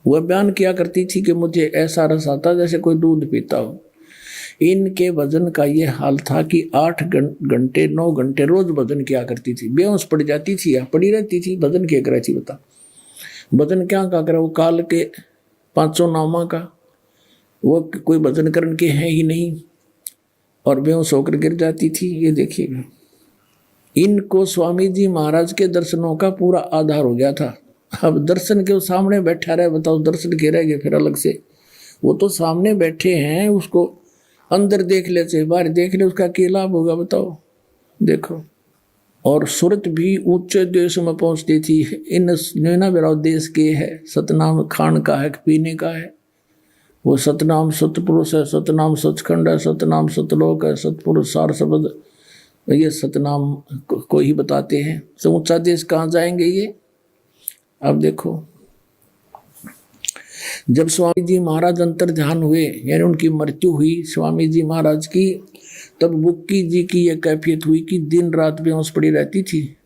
C: वह बयान किया करती थी कि मुझे ऐसा रस आता जैसे कोई दूध पीता हो। इनके भजन का ये हाल था कि 8 घंटे 9 घंटे रोज भजन किया करती थी, बेहोश पड़ जाती थी या पड़ी रहती थी, भजन क्या करे थी बता। भजन क्या का करे, वो काल के 500 नामा का, वो कोई भजन करन के है ही नहीं, और बेहोश होकर गिर जाती थी। ये देखिएगा, इनको स्वामी जी महाराज के दर्शनों का पूरा आधार हो गया था। अब दर्शन के सामने बैठा रहे, बताओ दर्शन के रह गए फिर अलग से, वो तो सामने बैठे हैं, उसको अंदर देख ले चाहे बाहर देख ले, उसका क्या लाभ होगा बताओ। देखो, और सूरत भी ऊंचे देश में पहुंचती थी। इन नैना बेराव देश के है, सतनाम खान का है, पीने का है, वो सतनाम सतपुरुष है, सतनाम सचखंड है, सतनाम सतलोक है, सतपुरुष सार शब्द, ये सतनाम को ही बताते हैं। तो ऊंचा देश कहाँ जाएंगे ये। अब देखो, जब स्वामी जी महाराज अंतर ध्यान हुए, यानी उनकी मृत्यु हुई स्वामी जी महाराज की, तब बुक्की जी की यह कैफियत हुई कि दिन रात बेहोश पड़ी रहती थी,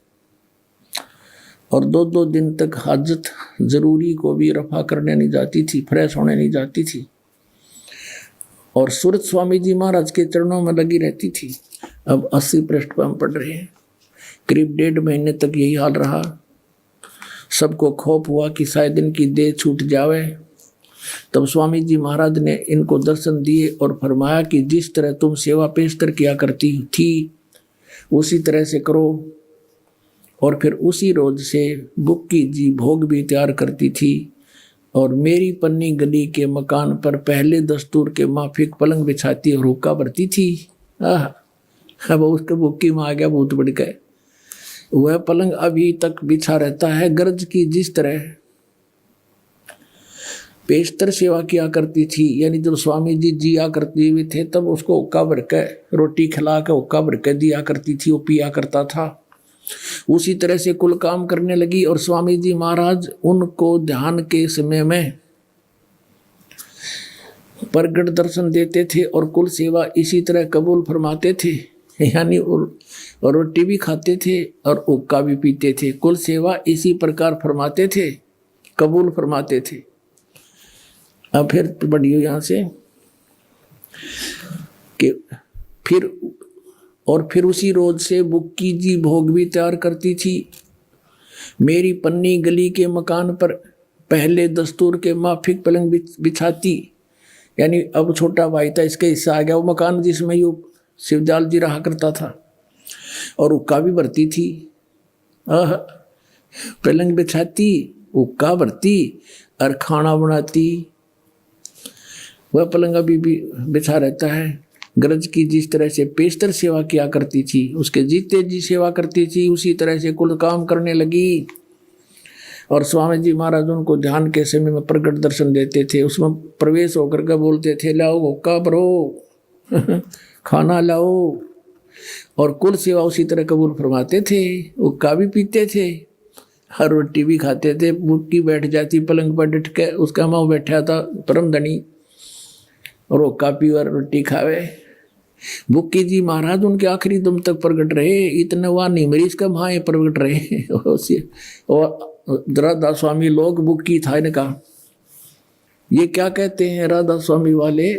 C: और 2-2 दिन तक हाजत जरूरी को भी रफा करने नहीं जाती थी, फ्रेश होने नहीं जाती थी, और सूरत स्वामी जी महाराज के चरणों में लगी रहती थी। अब 80 पृष्ठ पर हम पढ़ रहे हैं। करीब 1.5 महीने तक यही हाल रहा। सबको खौफ हुआ कि शायद इनकी देह छूट जावे। तब स्वामी जी महाराज ने इनको दर्शन दिए और फरमाया कि जिस तरह तुम सेवा पेशतर किया करती थी उसी तरह से करो। और फिर उसी रोज से बुक्की जी भोग भी तैयार करती थी, और मेरी पन्नी गली के मकान पर पहले दस्तूर के माफिक पलंग बिछाती और हुक्का भरती थी। अब उसके बुक्की में आ गया भूत बढ़ गए। वह पलंग अभी तक बिछा रहता है। गरज की जिस तरह पेशतर सेवा किया करती थी, यानी जब स्वामी जी जिया करते हुए थे तब उसको हुक्का भर के रोटी खिला के हुक्का भर के दिया करती थी, वो पिया करता था। उसी तरह से कुल काम करने लगी, और स्वामी जी महाराज उनको ध्यान के समय में प्रगट दर्शन देते थे और कुल सेवा इसी तरह कबूल फरमाते थे, यानी और रोटी भी खाते थे और हुक्का भी पीते थे। कुल सेवा इसी प्रकार फरमाते थे, कबूल फरमाते थे। अब फिर बढ़ियो यहाँ से कि फिर उसी रोज से बुक्की जी भोग भी तैयार करती थी। मेरी पन्नी गली के मकान पर पहले दस्तूर के माफिक पलंग बिछाती, यानी अब छोटा भाई था, इसके हिस्सा आ गया वो मकान जिसमें यू शिवजाल जी रहा करता था, और हुक्का भी भरती थी। पलंग बिछाती, हुक्का भरती और खाना बनाती। वह पलंग अभी भी बिछा रहता है। गरज की जिस तरह से पेशतर सेवा किया करती थी, उसके जीते जी सेवा करती थी, उसी तरह से कुल काम करने लगी। और स्वामी जी महाराज उनको ध्यान के समय में प्रकट दर्शन देते थे, उसमें प्रवेश होकर के बोलते थे, लाओ हुक्का भरो खाना लाओ, और कुल सेवा उसी तरह कबूल फरमाते थे। हुक्का भी पीते थे और रोटी भी खाते थे। बुक्की बैठ जाती पलंग पर डट के, उसका माँ बैठा था परम धनी, और हुक्का पी और रोटी खावे। बुक्की जी महाराज उनके आखिरी दम तक प्रकट रहे, इतने वहाँ नहीं मरीज का भाई प्रकट रहे। और राधा स्वामी लोग बुक्की था इनका। ये क्या कहते हैं राधा स्वामी वाले,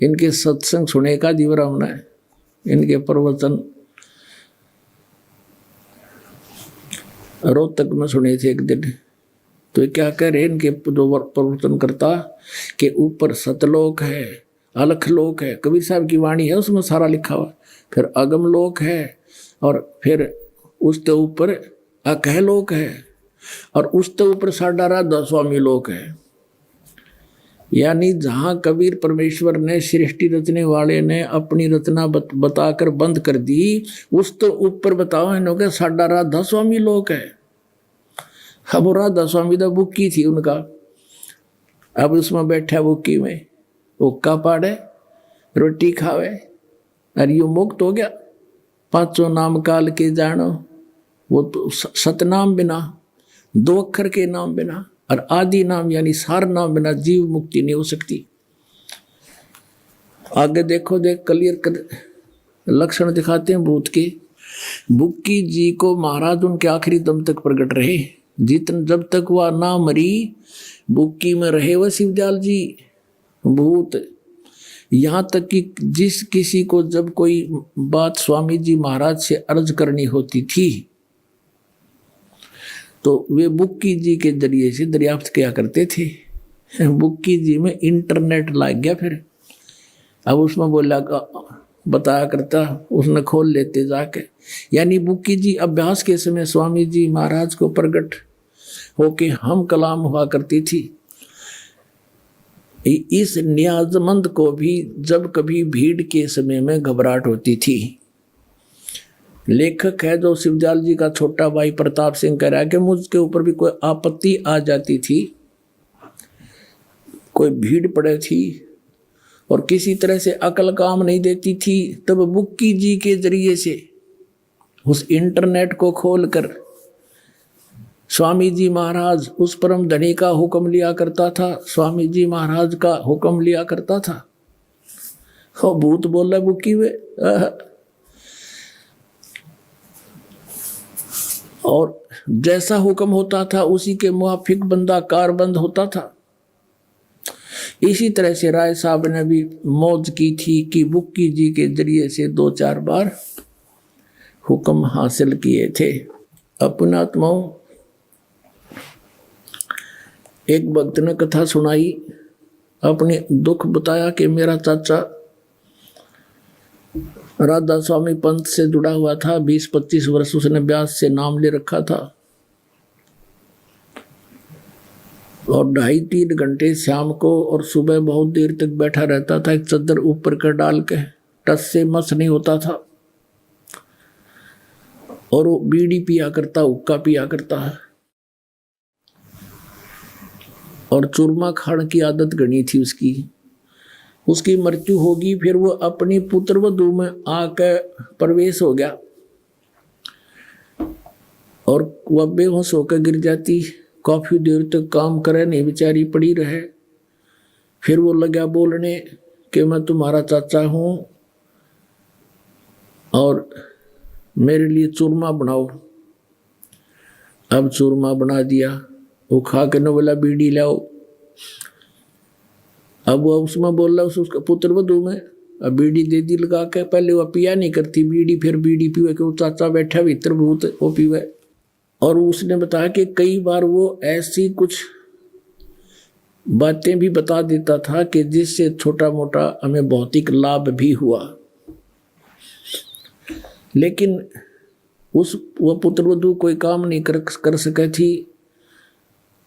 C: इनके सत्संग सुने का जीवरा होना है, इनके प्रवचन रोहतक में सुने थे एक दिन। तो क्या कह रहे इनके जो प्रवचन करता कि ऊपर सतलोक है, अलख लोक है, कबीर साहब की वाणी है उसमें सारा लिखा हुआ, फिर अगम लोक है, और फिर उसके ऊपर अकह लोक है, और उसके ऊपर साडा राधा स्वामी लोक है। यानी जहाँ कबीर परमेश्वर ने सृष्टि रचने वाले ने अपनी रचना बताकर बंद कर दी, उस तो ऊपर बताओ इन्हों के साडा राधा स्वामी लोक है। अब वो राधा स्वामी तो बुक्की थी उनका, अब उसमें बैठा बुक्की में हुक्का पाड़े रोटी खावे, अरे यो मुक्त हो गया। पांचों नाम काल के जानो, वो तो सतनाम बिना, दो अक्षर के नाम बिना, और आदि नाम यानी सार नाम बिना जीव मुक्ति नहीं हो सकती। आगे देखो, देख क्लियर कर लक्षण दिखाते हैं भूत के। बुक्की जी को महाराज उनके आखिरी दम तक प्रकट रहे, जितन जब तक वह ना मरी बुक्की में रहे वह शिवदयाल जी भूत। यहाँ तक कि जिस किसी को जब कोई बात स्वामी जी महाराज से अर्ज करनी होती थी तो वे बुक्की जी के जरिए से दरियाफ्त किया करते थे। बुक्की जी में इंटरनेट लग गया, फिर अब उसमें बोला बताया करता, उसने खोल लेते जाके। यानी बुक्की जी अभ्यास के समय स्वामी जी महाराज को प्रकट होके हम कलाम हुआ करती थी। इस नियाजमंद को भी जब कभी भीड़ के समय में घबराहट होती थी, लेखक है जो शिवदयाल जी का छोटा भाई प्रताप सिंह कह रहा है कि मुझके ऊपर भी कोई आपत्ति आ जाती थी, कोई भीड़ पड़े थी और किसी तरह से अकल काम नहीं देती थी, तब बुक्की जी के जरिए से उस इंटरनेट को खोलकर स्वामी जी महाराज उस परम धनी का हुक्म लिया करता था, स्वामी जी महाराज का हुक्म लिया करता था। हो भूत बोला बुक्की वे, और जैसा हुक्म होता था उसी के मुआफिक बंदा कारबंद होता था। इसी तरह से राय साहब ने भी मौज की थी कि बुक्की जी के जरिए से 2-4 बार हुक्म हासिल किए थे। अपनात्माओं, एक भक्त ने कथा सुनाई, अपने दुख बताया कि मेरा चाचा राधा स्वामी पंथ से जुड़ा हुआ था, 20-25 वर्ष उसने ब्यास से नाम ले रखा था, और 2.5-3 घंटे शाम को और सुबह बहुत देर तक बैठा रहता था, एक चद्दर ऊपर कर डाल के, टस से मस नहीं होता था, और वो बीड़ी पिया करता, हुक्का पिया करता है, और चूरमा खाने की आदत गणी थी उसकी। उसकी मृत्यु होगी, फिर वो अपनी पुत्र वधू में आकर प्रवेश हो गया और वह बेहोश होकर गिर जाती। काफी देर तक काम करे नहीं, बेचारी पड़ी रहे। फिर वो लगा बोलने कि मैं तुम्हारा चाचा हूँ और मेरे लिए चूरमा बनाओ। अब चूरमा बना दिया, वो खा के न बोला बीड़ी लाओ। अब वो उसमें बोल रहा उसका पुत्र वधू में, अब बीड़ी दे दी लगा के। पहले वह पिया नहीं करती बीड़ी, फिर बीड़ी पीवे कि वो चाचा बैठा भीतर भूत वो पीवे। और उसने बताया कि कई बार वो ऐसी कुछ बातें भी बता देता था कि जिससे छोटा मोटा हमें भौतिक लाभ भी हुआ, लेकिन वो पुत्र वधू कोई काम नहीं कर सके थी।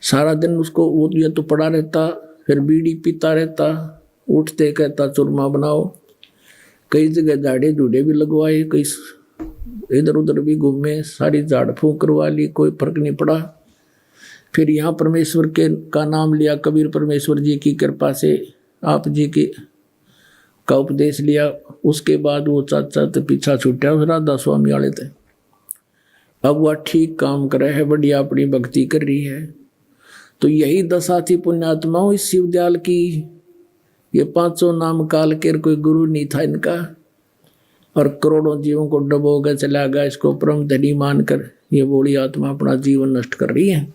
C: सारा दिन उसको वो या तो पड़ा रहता, फिर बीड़ी पीता रहता, उठते कहता चूरमा बनाओ। कई जगह दाढ़े जूढ़े भी लगवाए, कई इधर उधर भी घूमे, सारी झाड़ फूंक करवा ली, कोई फर्क नहीं पड़ा। फिर यहाँ परमेश्वर के का नाम लिया, कबीर परमेश्वर जी की कृपा से आप जी की का उपदेश लिया। उसके बाद वो चाचा तो पीछा छूटा राधा स्वामी वाले थे। अब वह ठीक काम कर रहे है, बढ़िया अपनी भक्ति कर रही है। तो यही दशा थी पुण्यात्माओं इस शिवदयाल की। ये पांचों नाम काल के कोई गुरु नहीं था इनका, और करोड़ों जीवों को डबो कर चला गया। इसको परम धनी मानकर ये बूढ़ी आत्मा अपना जीवन नष्ट कर रही है।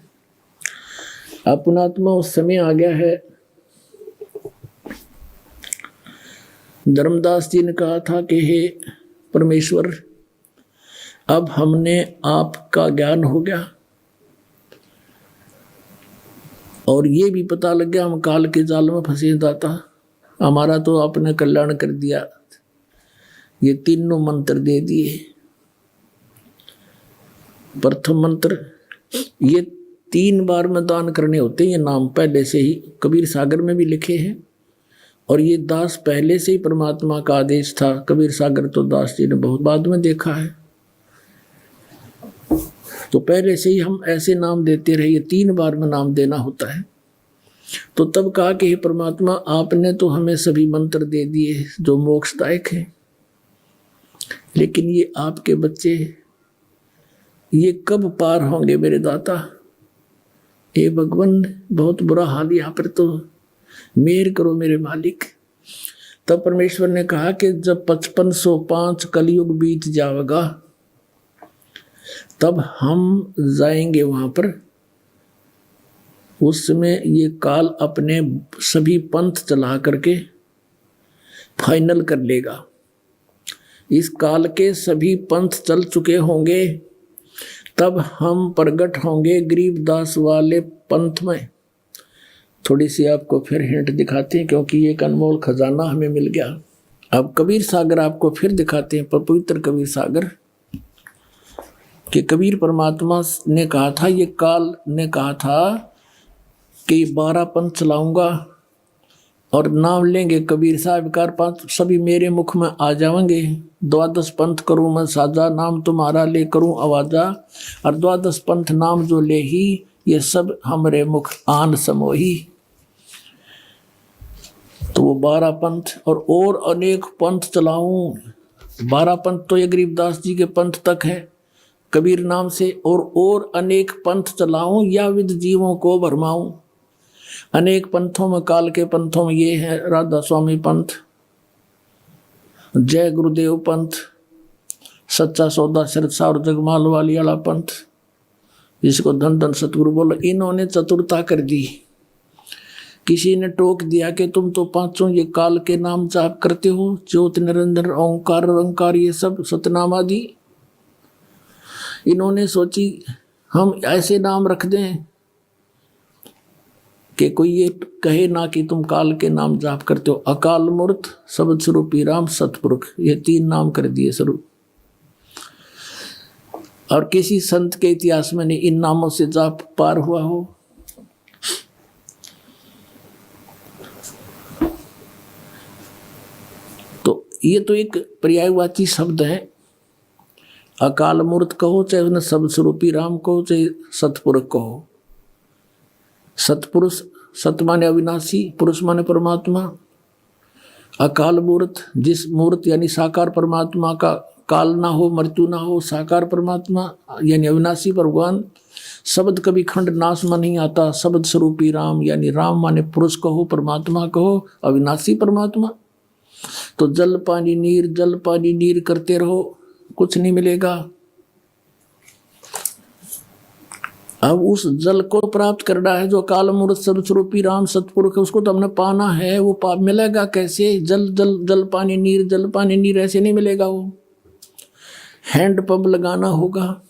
C: अब पुण्यात्मा उस समय आ गया है। धर्मदास जी ने कहा था कि हे परमेश्वर, अब हमने आपका ज्ञान हो गया और ये भी पता लग गया हम काल के जाल में फंसे दाता, हमारा तो आपने कल्याण कर दिया। ये तीनों मंत्र दे दिए। प्रथम मंत्र, ये 3 बार में दान करने होते हैं। ये नाम पहले से ही कबीर सागर में भी लिखे हैं, और ये दास पहले से ही परमात्मा का आदेश था। कबीर सागर तो दास जी ने बहुत बाद में देखा है, तो पहले से ही हम ऐसे नाम देते रहे। ये 3 बार में नाम देना होता है। तो तब कहा कि हे परमात्मा, आपने तो हमें सभी मंत्र दे दिए जो मोक्षदायक है, लेकिन ये आपके बच्चे ये कब पार होंगे मेरे दाता? हे भगवान, बहुत बुरा हाल यहाँ पर, तो मेहर करो मेरे मालिक। तब परमेश्वर ने कहा कि जब 5505 कलयुग बीत जाएगा तब हम जाएंगे वहां पर। उस समय ये काल अपने सभी पंथ चला करके फाइनल कर लेगा। इस काल के सभी पंथ चल चुके होंगे, तब हम प्रकट होंगे गरीबदास वाले पंथ में। थोड़ी सी आपको फिर हिंट दिखाते हैं, क्योंकि ये एक अनमोल खजाना हमें मिल गया। अब कबीर सागर आपको फिर दिखाते हैं, पवित्र कबीर सागर कि कबीर परमात्मा ने कहा था, ये काल ने कहा था कि 12 पंथ चलाऊंगा और नाम लेंगे कबीर साहब का, 5 सभी मेरे मुख में आ जाएंगे। 12 पंथ करूं मैं साजा, नाम तुम्हारा ले करूं आवाजा, और 12 पंथ नाम जो ले ही, ये सब हमरे मुख आन समोही। तो वो 12 पंथ और अनेक पंथ चलाऊं। 12 पंथ तो ये गरीबदास जी के पंथ तक है कबीर नाम से, और अनेक पंथ चलाऊं या विद जीवों को भरमाऊं। अनेक पंथों में, काल के पंथों में ये है राधा स्वामी पंथ, जय गुरुदेव पंथ, सच्चा सौदा सिरसा और जगमाल वाली वाला पंथ, जिसको धन धन सतगुरु बोलो। इन्होंने चतुरता कर दी। किसी ने टोक दिया कि तुम तो 5 ये काल के नाम जाप करते हो, ज्योत निरंजन ओंकार ओंकार ये सब सतनाम आदि। इन्होंने सोची हम ऐसे नाम रख दें कि कोई ये कहे ना कि तुम काल के नाम जाप करते हो। अकाल मूर्त, शब्द स्वरूपी राम, सतपुरुष, ये 3 नाम कर दिए शुरू। और किसी संत के इतिहास में नहीं इन नामों से जाप पार हुआ हो। तो ये तो एक पर्यायवाची शब्द है। अकाल मूर्त कहो, चाहे उन्हें शब्द स्वरूपी राम कहो, चाहे सतपुरुष कहो। सतपुरुष, सत माने अविनाशी, पुरुष माने परमात्मा। अकाल मूर्त, जिस मूर्त यानी साकार परमात्मा का काल ना हो, मृत्यु ना हो, साकार परमात्मा यानी अविनाशी भगवान। शब्द कभी खंड नाश में नहीं आता। शब्द स्वरूपी राम यानी राम माने पुरुष कहो, परमात्मा कहो, अविनाशी परमात्मा। तो जल पानी नीर, जल पानी नीर करते रहो, कुछ नहीं मिलेगा। अब उस जल को प्राप्त करना है जो काल मूर्त शब्द स्वरूपी राम सतपुरुष है, उसको तो हमने पाना है। वो पाप मिलेगा कैसे? जल जल जल पानी नीर, जल पानी नीर ऐसे नहीं मिलेगा। वो हैंड पंप लगाना होगा,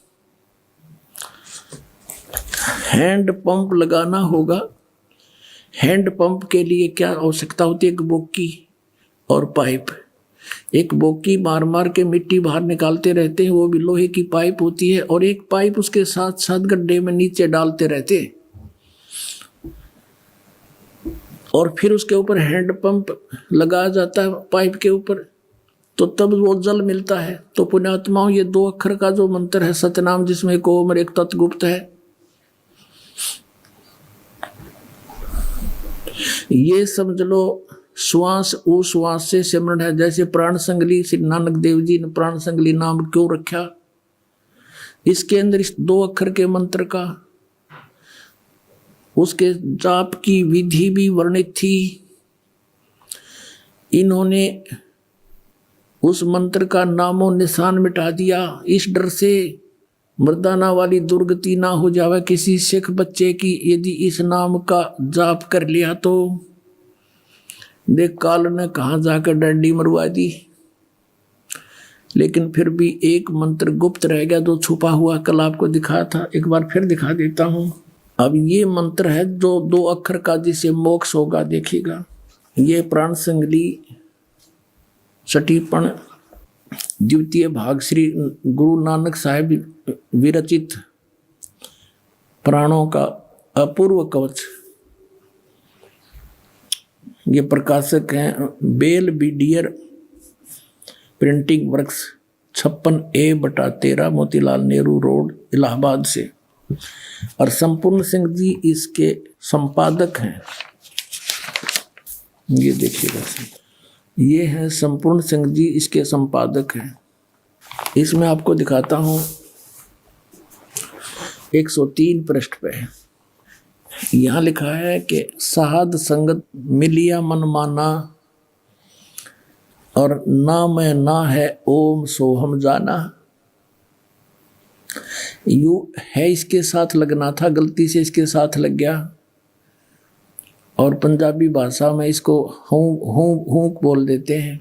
C: हैंड पंप लगाना होगा। हैंड पंप के लिए क्या आवश्यकता होती है? एक बोकी और पाइप। एक बोकी मार मार के मिट्टी बाहर निकालते रहते हैं, वो भी लोहे की पाइप होती है, और एक पाइप उसके साथ साथ गड्ढे में नीचे डालते रहते हैं, और फिर उसके ऊपर हैंड पंप लगाया जाता है पाइप के ऊपर। तो तब वो जल मिलता है। तो पुण्यात्माओं, ये 2 अक्षर का जो मंत्र है सतनाम, जिसमें एक ओम और एक तत्गुप्त है, ये समझ लो श्वास उश्वास से सिमरण है। जैसे प्राण संगली श्री नानक देव जी ने प्राण संगली नाम क्यों रखा? इसके अंदर इस 2 अक्षर के मंत्र का उसके जाप की विधि भी वर्णित थी। इन्होंने उस मंत्र का नामो निशान मिटा दिया इस डर से मर्दाना वाली दुर्गति ना हो जावे किसी सिख बच्चे की, यदि इस नाम का जाप कर लिया तो। देख काल ने कहाँ जाकर डंडी मरवा दी, लेकिन फिर भी एक मंत्र गुप्त रह गया जो छुपा हुआ, कल आपको दिखाया था, एक बार फिर दिखा देता हूँ। अब ये मंत्र है जो 2 अक्षर का, जिसे मोक्ष होगा। देखिएगा, ये प्राण संगली सटीपण द्वितीय भाग श्री गुरु नानक साहिब विरचित प्राणों का अपूर्व कवच। ये प्रकाशक हैं Belvedere printing works, 56A/13 Motilal Nehru road Allahabad से। और संपूर्ण सिंह जी इसके संपादक हैं। ये देखिएगा, ये हैं संपूर्ण सिंह जी इसके संपादक हैं। इसमें आपको दिखाता हूँ 103 पृष्ठ पे यहाँ लिखा है कि साध संगत मिलिया मन माना, और ना मैं ना है ओम सोहम जाना। यू है इसके साथ लगना था, गलती से इसके साथ लग गया, और पंजाबी भाषा में इसको हूँ बोल देते हैं।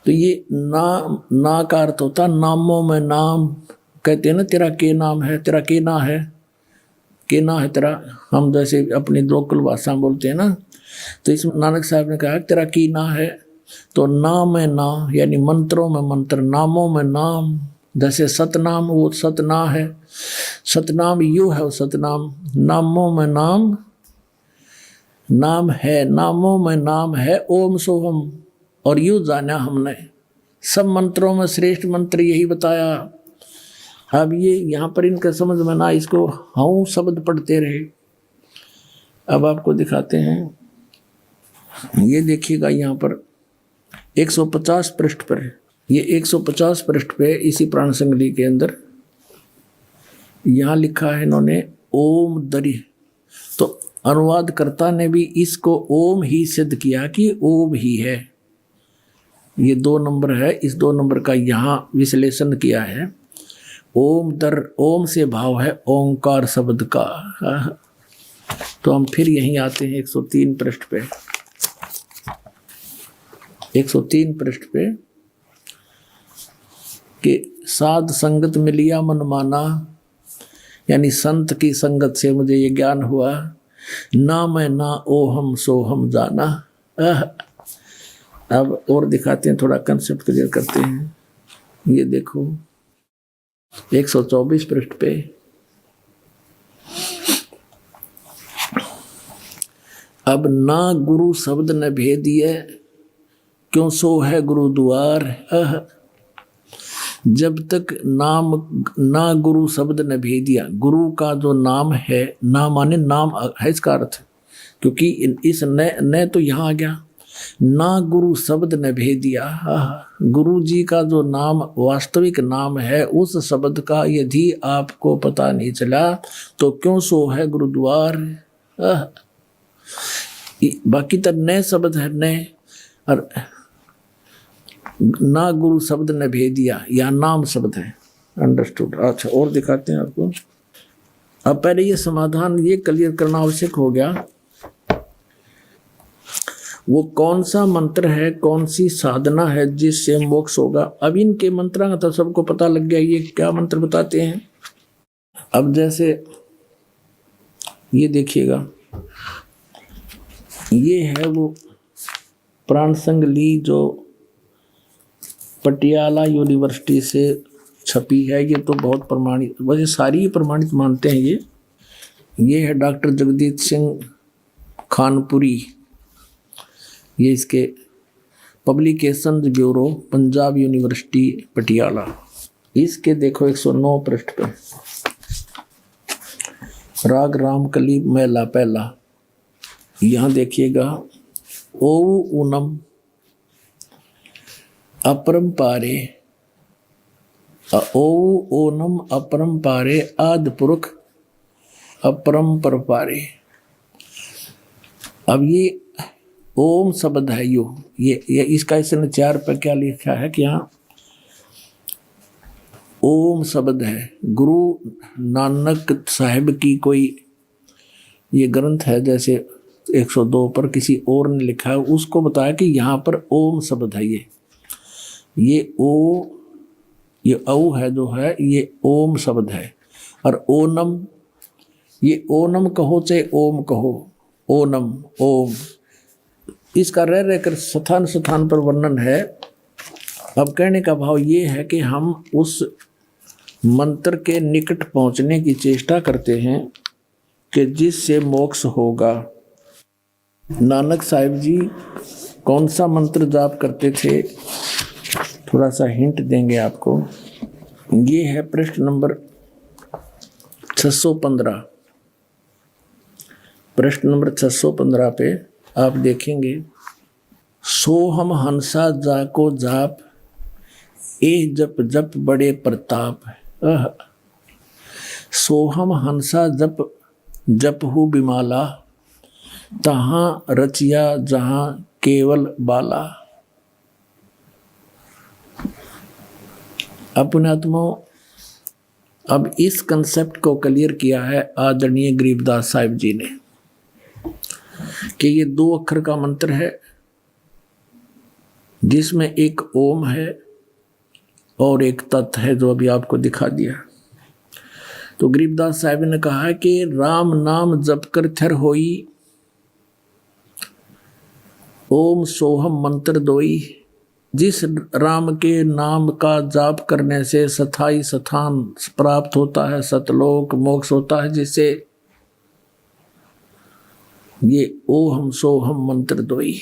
C: तो ये ना का अर्थ होता नामों में नाम। कहते हैं ना, तेरा के नाम है, तेरा के ना है, के ना है तेरा। हम जैसे अपनी लोकल भाषा बोलते हैं ना, तो इस नानक साहब ने कहा तेरा की ना है। तो नाम में ना यानी मंत्रों में मंत्र, नामों में नाम। जैसे सतनाम, वो सतना है, सतनाम यू है, वो सतनाम। नामों में नाम, नाम है, नामों में नाम है ओम सोहम। और यू जाना हमने, सब मंत्रों में श्रेष्ठ मंत्र यही बताया। अब ये यहाँ पर इनका समझ में ना, इसको हाउ शब्द पढ़ते रहे। अब आपको दिखाते हैं, ये देखिएगा यहाँ पर 150 पृष्ठ पर, ये 150 पृष्ठ पे इसी प्राण संगली के अंदर यहाँ लिखा है इन्होंने ओम दरी। तो अनुवादकर्ता ने भी इसको ओम ही सिद्ध किया कि ओम ही है। ये 2 नंबर है, इस 2 नंबर का यहाँ विश्लेषण किया है। ओम दर, ओम से भाव है ओंकार शब्द का। तो हम फिर यहीं आते हैं 103 पृष्ठ पे। 103 पृष्ठ पे कि साध संगत मिलिया मन माना, यानी संत की संगत से मुझे ये ज्ञान हुआ। ना मैं ना ओहम सोहम जाना। अब और दिखाते हैं, थोड़ा कंसेप्ट क्लियर करते हैं। ये देखो 124 पृष्ठ पे, अब ना गुरु शब्द न भेदिए, क्यों सो है गुरु द्वार। जब तक नाम ना गुरु शब्द न भेदिया, गुरु का जो नाम है, ना माने नाम है इसका अर्थ, क्योंकि इस न तो यहाँ आ गया। ना गुरु शब्द न भेदिया, गुरु जी का जो नाम वास्तविक नाम है, उस शब्द का यदि आपको पता नहीं चला तो क्यों सो है गुरुद्वार। बाकी तो नए शब्द है, नए, और ना गुरु शब्द ने भेदिया, या नाम शब्द है। अंडरस्टूड। अच्छा, और दिखाते हैं आपको। अब पहले ये समाधान ये क्लियर करना आवश्यक हो गया, वो कौन सा मंत्र है, कौन सी साधना है जिससे मोक्ष होगा। अब इनके मंत्रों का तो सबको पता लग गया ये क्या मंत्र बताते हैं। अब जैसे ये देखिएगा, ये है वो प्राण संगली जो पटियाला यूनिवर्सिटी से छपी है। ये तो बहुत प्रमाणित, वैसे सारी प्रमाणित मानते हैं। ये है डॉक्टर जगदीश सिंह खानपुरी, ये इसके publication bureau, Punjab university Patiala. इसके देखो 109 पृष्ठ पे राग रामकली महला पहला, यहाँ देखिएगा ओऊ ऊनम अपरंपारे, ओऊ ओनम अपरंपारे आदि पुरुष अपरंपारे। अब ये ओम शब्द है, ये इसका इसने 4 पर क्या लिखा है कि यहाँ ओम शब्द है। गुरु नानक साहिब की कोई ये ग्रंथ है, जैसे 102 पर किसी और ने लिखा है, उसको बताया कि यहाँ पर ओम शब्द है। ये औ है जो है, ये ओम शब्द है। और ओनम, ये ओनम कहो चाहे ओम कहो, ओनम ओम, इसका रह रहकर स्थान स्थान पर वर्णन है। अब कहने का भाव ये है कि हम उस मंत्र के निकट पहुंचने की चेष्टा करते हैं कि जिससे मोक्ष होगा। नानक साहिब जी कौन सा मंत्र जाप करते थे, थोड़ा सा हिंट देंगे आपको। ये है पृष्ठ नंबर 615, पृष्ठ नंबर 615 पे आप देखेंगे, सोहम हंसा जाको जाप ए जप जप बड़े प्रताप। सोहम हंसा जप जप हु बिमाला, तहाँ रचिया जहाँ केवल बाला। अपनात्मा अब इस कंसेप्ट को क्लियर किया है आदरणीय गरीबदास साहिब जी ने कि ये 2 अक्षर का मंत्र है जिसमें एक ओम है और एक तत् है जो अभी आपको दिखा दिया। तो गरीबदास साहिब ने कहा है कि राम नाम जप कर थर होई, ओम सोहम मंत्र दोई। जिस राम के नाम का जाप करने से स्थाई स्थान प्राप्त होता है, सतलोक मोक्ष होता है, जिससे ये ओहम सोहम मंत्र दोई।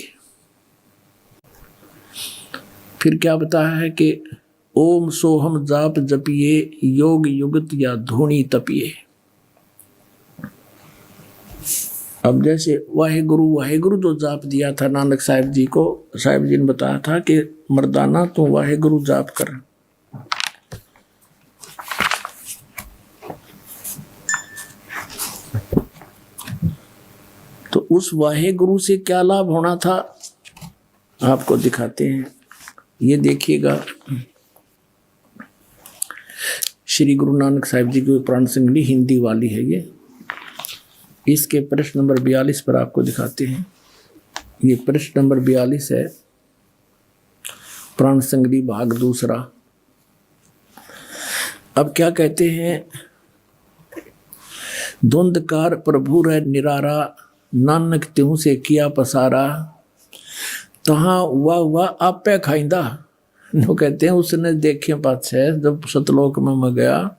C: फिर क्या बताया है कि ओम सोहम जाप जपिए, योग युगत या धूणी तपिए। अब जैसे वाहेगुरु जो जाप दिया था नानक साहिब जी को, साहिब जी ने बताया था कि मर्दाना तू वाहेगुरु जाप कर। तो उस वाहेगुरु से क्या लाभ होना था आपको दिखाते हैं। ये देखिएगा, श्री गुरु नानक साहिब जी की प्राण संगली हिंदी वाली है ये। इसके पृष्ठ नंबर 42 पर आपको दिखाते हैं। ये पृष्ठ नंबर 42 है, प्राण संगली भाग 2। अब क्या कहते हैं, धुंधकार प्रभु रह निरारा, नानक त्यों से किया पसारा, तहाँ वाह आपे खाइंदा। वो कहते हैं उसने देखे पाछे जब सतलोक में गया,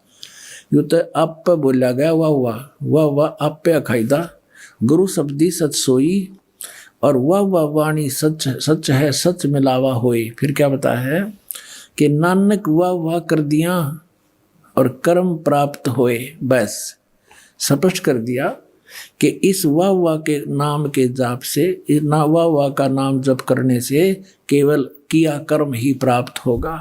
C: यू तो आप बोला गया वाह आपे खाइदा, गुरु शब्दी सच सोई, और वाह वाणी सच सच है सच मिलावा होए। फिर क्या बताया है कि नानक वाह कर दिया और कर्म प्राप्त होए। बस स्पष्ट कर दिया कि इस वाह के नाम के जाप से, वाह का नाम जप करने से केवल किया कर्म ही प्राप्त होगा।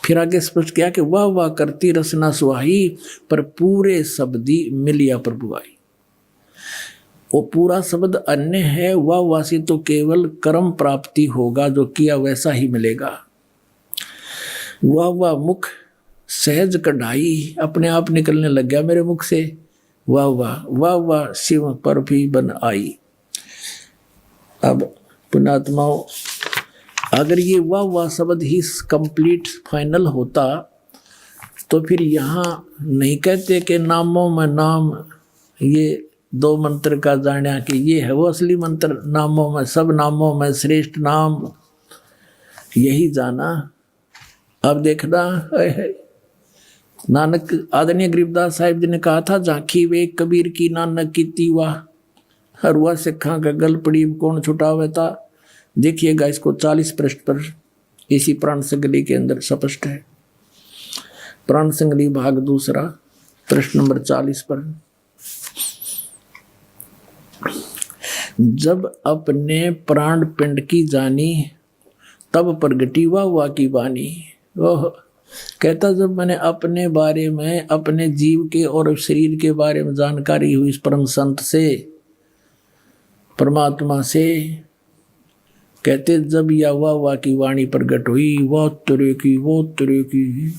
C: फिर आगे स्पष्ट किया कि वाह करती रसना सुहाई, पर पूरे शब्दी मिलिया प्रभु आई। वो पूरा शब्द अन्य है, वाह से तो केवल कर्म प्राप्ति होगा, जो किया वैसा ही मिलेगा। वाह मुख सहज कढ़ाई, अपने आप निकलने लग गया मेरे मुख से। वाह शिव पर भी बन आई। अब पुण्यात्माओं, अगर ये वाह शब्द ही कंप्लीट फाइनल होता तो फिर यहाँ नहीं कहते कि नामों में नाम, ये 2 मंत्र का जाना कि ये है वो असली मंत्र। नामों में, सब नामों में श्रेष्ठ नाम यही जाना। अब देखना, नानक आदरणीय गरीबदास साहिब जी ने कहा था, झांकी वे कबीर की नानक की तीवा, हरुआ सिखा का गल पड़ी कौन छुटावे था। देखिएगा इसको 40 पृष्ठ पर इसी प्राण संगली के अंदर स्पष्ट है। प्राण संगली भाग दूसरा पृष्ठ नंबर 40 पर, जब अपने प्राण पिंड की जानी तब प्रगटी वाह की वाणी। ओह, कहता जब मैंने अपने बारे में, अपने जीव के और शरीर के बारे में जानकारी हुई इस परम संत से, परमात्मा से, कहते जब या वाह की वाणी प्रकट हुई, वो तेरे की।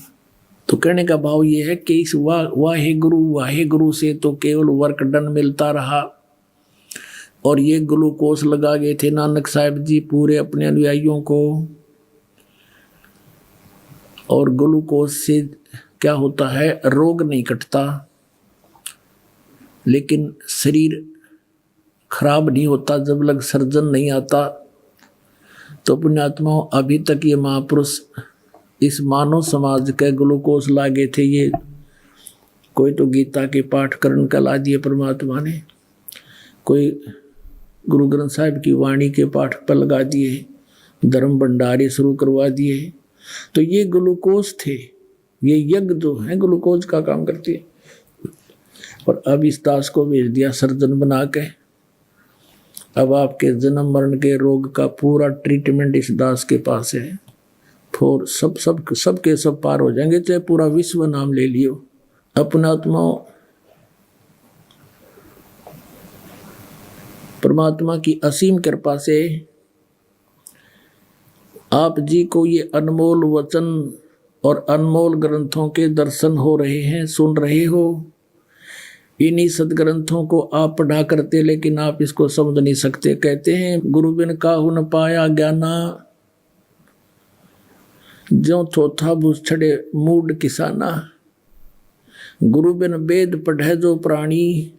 C: तो कहने का भाव ये है कि इस वाहे गुरु से तो केवल वर्क डन मिलता रहा, और ये ग्लूकोज लगा गए थे नानक साहब जी पूरे अपने अनुयायियों को। और ग्लूकोज से क्या होता है, रोग नहीं कटता, लेकिन शरीर खराब नहीं होता जब लग सर्जन नहीं आता। तो पुण्यात्माओं, अभी तक ये महापुरुष इस मानव समाज के ग्लूकोज लागे थे। ये कोई तो गीता के पाठ करण कला दिए परमात्मा ने, कोई गुरु ग्रंथ साहिब की वाणी के पाठ पर लगा दिए, धर्म भंडारे शुरू करवा दिए। तो ये ग्लूकोज थे, ये यज्ञ जो है ग्लूकोज का काम करती है। और अब इस दास को भेज दिया सर्जन बना के। अब आपके जन्म मरण के रोग का पूरा ट्रीटमेंट इस दास के पास है। फिर सब के सब पार हो जाएंगे, चाहे पूरा विश्व नाम ले लियो। अपना आत्मा परमात्मा की असीम कृपा से आप जी को ये अनमोल वचन और अनमोल ग्रंथों के दर्शन हो रहे हैं, सुन रहे हो। इन्हीं सदग्रंथों को आप पढ़ा करते, लेकिन आप इसको समझ नहीं सकते। कहते हैं गुरु बिन काहू न पाया ज्ञाना, ज्यों थोथा भूस छड़े मूड किसाना। गुरु बिन वेद पढ़े जो प्राणी,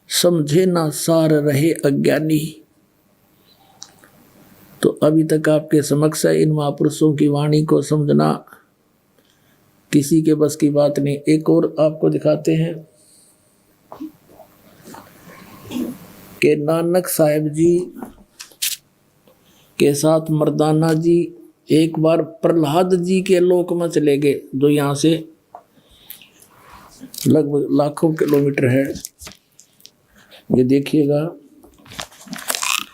C: समझे ना सार रहे अज्ञानी। तो अभी तक आपके समक्ष है, इन महापुरुषों की वाणी को समझना किसी के बस की बात नहीं। एक और आपको दिखाते हैं कि नानक साहिब जी के साथ मर्दाना जी एक बार प्रहलाद जी के लोक में चले गए, जो यहाँ से लगभग लाखों किलोमीटर है। ये देखिएगा,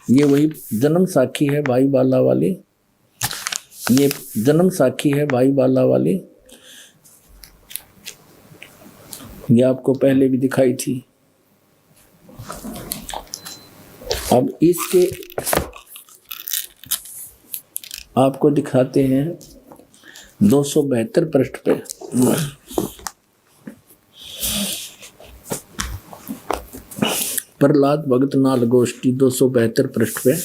C: ये वही जन्म साखी है भाई बाला वाली, ये जन्म साखी है भाई बाला वाली। ये आपको पहले भी दिखाई थी। अब इसके आपको दिखाते हैं 272 पृष्ठ पे। प्रहलाद भगत नाल गोष्ठी 272 पृष्ठ पे।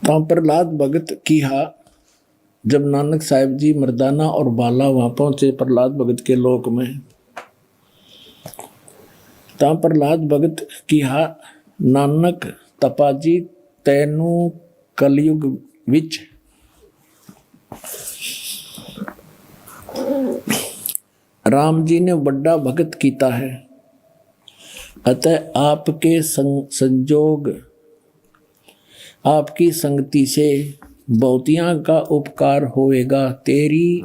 C: तो प्रहलाद भगत की जब नानक साहिब जी मर्दाना और बाला वहां पहुंचे प्रहलाद भगत के लोक में, तो प्रहलाद भगत की नानक तपाजी तैनू कलयुग विच राम जी ने बड़ा भगत कीता है, अतः आपके संजोग आपकी संगति से बहुतियां का उपकार होएगा। तेरी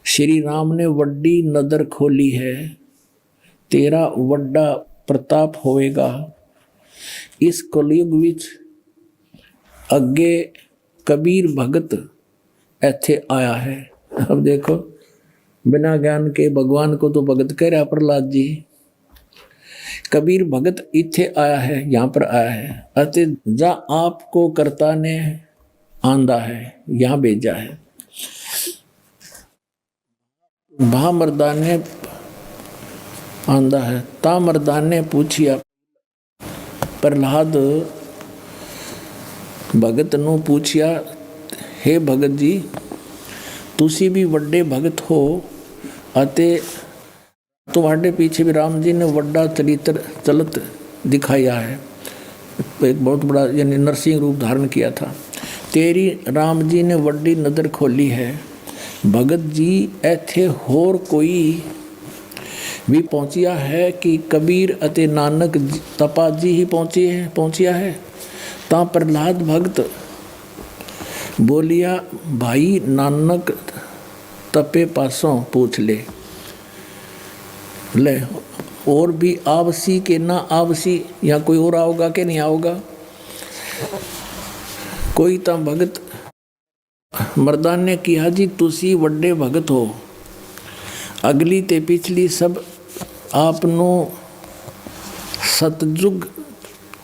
C: श्री राम ने वड्डी नदर खोली है, तेरा वड्डा प्रताप होएगा। इस कलयुग विच अगे कबीर भगत ऐथे आया है। अब देखो, बिना ज्ञान के भगवान को तो भगत कह रहा प्रहलाद जी। कबीर भगत इथे आया है, यहाँ पर आया है, अतः जा आपको कर्ता ने आंदा है, यहाँ भेजा है। भा मर्दान ने आंदा है, ता मर्दान ने पूछिया प्रहलाद भगत नू पूछिया, हे भगत जी तुसी भी वड्डे भगत हो, अते तुम्हारे पीछे भी राम जी ने वड्डा चरित्र चलत दिखाया है, एक बहुत बड़ा यानी नरसिंह रूप धारण किया था। तेरी राम जी ने वड्डी नदर खोली है। भगत जी ऐथे होर कोई ਵੀ ਪਹੁੰਚਿਆ ਹੈ ਕਿ ਕਬੀਰ ਅਤੇ ਨਾਨਕ ਤਪਾ ਜੀ ਹੀ ਪਹੁੰਚਿਆ ਹੈ। ਤਾਂ ਪ੍ਰਹਲਾਦ ਭਗਤ बोलिया, भाई नानक तपे पासों पूछ ले और भी आवसी के ना आवसी, या कोई और आओगा कि नहीं आओगा। कोई तो भगत मर्दान ने कहा, जी तुसी वड्डे भगत हो, अगली ते पिछली सब आपनो सतयुग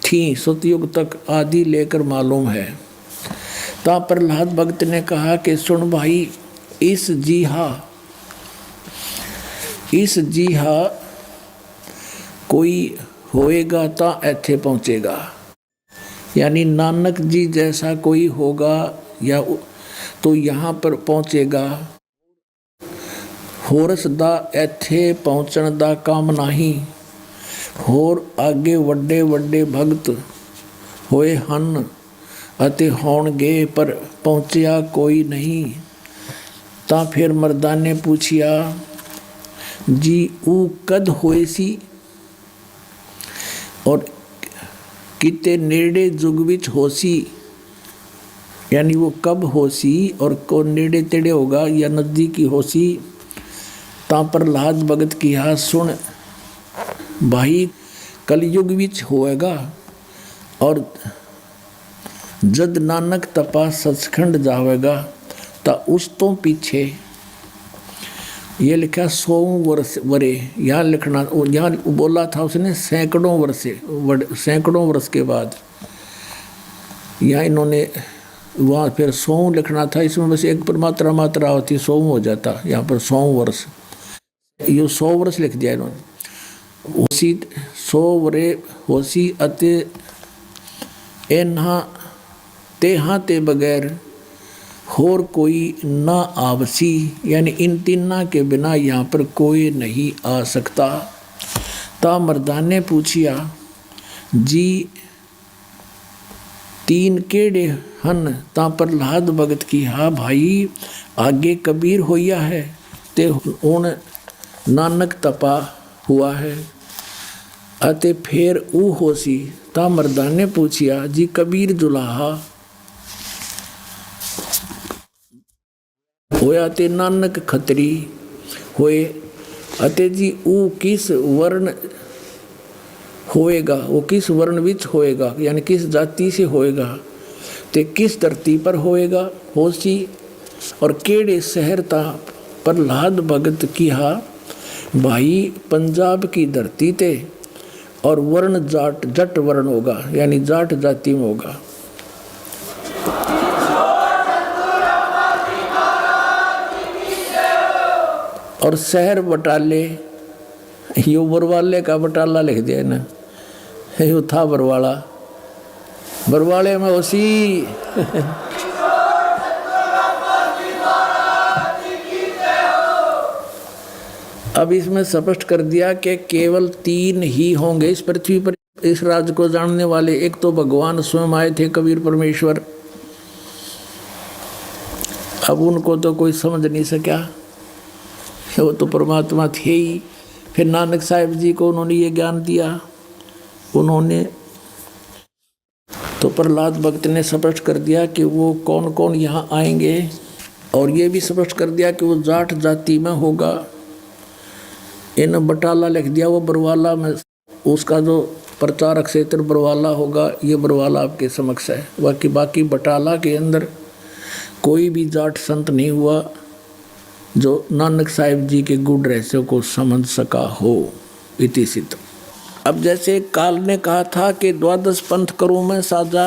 C: थी, सतयुग तक आदि लेकर मालूम है। ता प्रहलाद भगत ने कहा कि सुन भाई, इस जीहा कोई होएगा ता ऐथे पहुँचेगा, यानी नानक जी जैसा कोई होगा या तो यहाँ पर पहुँचेगा। होरस दा ऐथे पहुँचण दा काम नहीं, होर आगे वड्डे वड्डे भगत होए हन ਅਤੇ ਹੋਣਗੇ, पर पहुँचया कोई नहीं। ਤਾਂ फिर मर्दा ने पूछिया, जी ਉਹ कद होए सी और किते नेड़े जुग विच हो सी, यानी वो कब हो सी और को नेड़े तेड़े होगा या नज़दीकी हो सी। ਤਾਂ प्रहलाद भगत कहा, सुन भाई, कलयुग विच होएगा और जद नानक तपा सचखंड जावेगा तो उस तो पीछे ये लिखा 100 वरे, यहाँ लिखना, यहाँ बोला था उसने सैकड़ों वर्ष के बाद, यहाँ इन्होंने वहाँ फिर 100 लिखना था, इसमें बस एक पर मात्रा होती 100 हो जाता, यहाँ पर 100 वर्ष, ये 100 वर्ष लिख दिया इन्होंने। उसी 100 वरे होसी अते एना तेहा ते बगैर होर कोई ना आवसी, यानी इन तीना के बिना यहाँ पर कोई नहीं आ सकता। ता मर्दान ने पूछिया, जी तीन केड़े हन। ता प्रहलाद भगत की, हाँ भाई, आगे कबीर होया है ते हुण नानक तपा हुआ है अते फिर ऊ होसी। ता मर्दान ने पूछिया, जी कबीर दुलाहा होया ते नानक खतरी होए अते जी ऊ किस वर्ण होएगा, वो किस वर्ण विच होएगा, यानी किस जाति से होएगा, ते किस धरती पर होएगा होसी और केड़े शहर ता। प्रहलाद भगत किहा, भाई पंजाब की धरती ते और वर्ण जट वर्ण होगा, यानी जाट जाति में होगा। और शहर बटाले, यो बरवाले का बटाला लिख दिया ना, यो था बरवाले में उसी अब इसमें स्पष्ट कर दिया कि केवल 3 ही होंगे इस पृथ्वी पर इस राज को जानने वाले। एक तो भगवान स्वयं आए थे, कबीर परमेश्वर, अब उनको तो कोई समझ नहीं सका, वो तो परमात्मा थे ही। फिर नानक साहिब जी को उन्होंने ये ज्ञान दिया, उन्होंने तो प्रहलाद भगत ने स्पष्ट कर दिया कि वो कौन कौन यहाँ आएंगे, और ये भी स्पष्ट कर दिया कि वो जाट जाति में होगा। इन बटाला लिख दिया, वो बरवाला में, उसका जो प्रचारक क्षेत्र बरवाला होगा, ये बरवाला आपके समक्ष है। बाकी बटाला के अंदर कोई भी जाट संत नहीं हुआ जो नानक साहिब जी के गुण रहस्यों को समझ सका हो। इति सिद्ध। अब जैसे काल ने कहा था कि 12 पंथ करूँ मैं साजा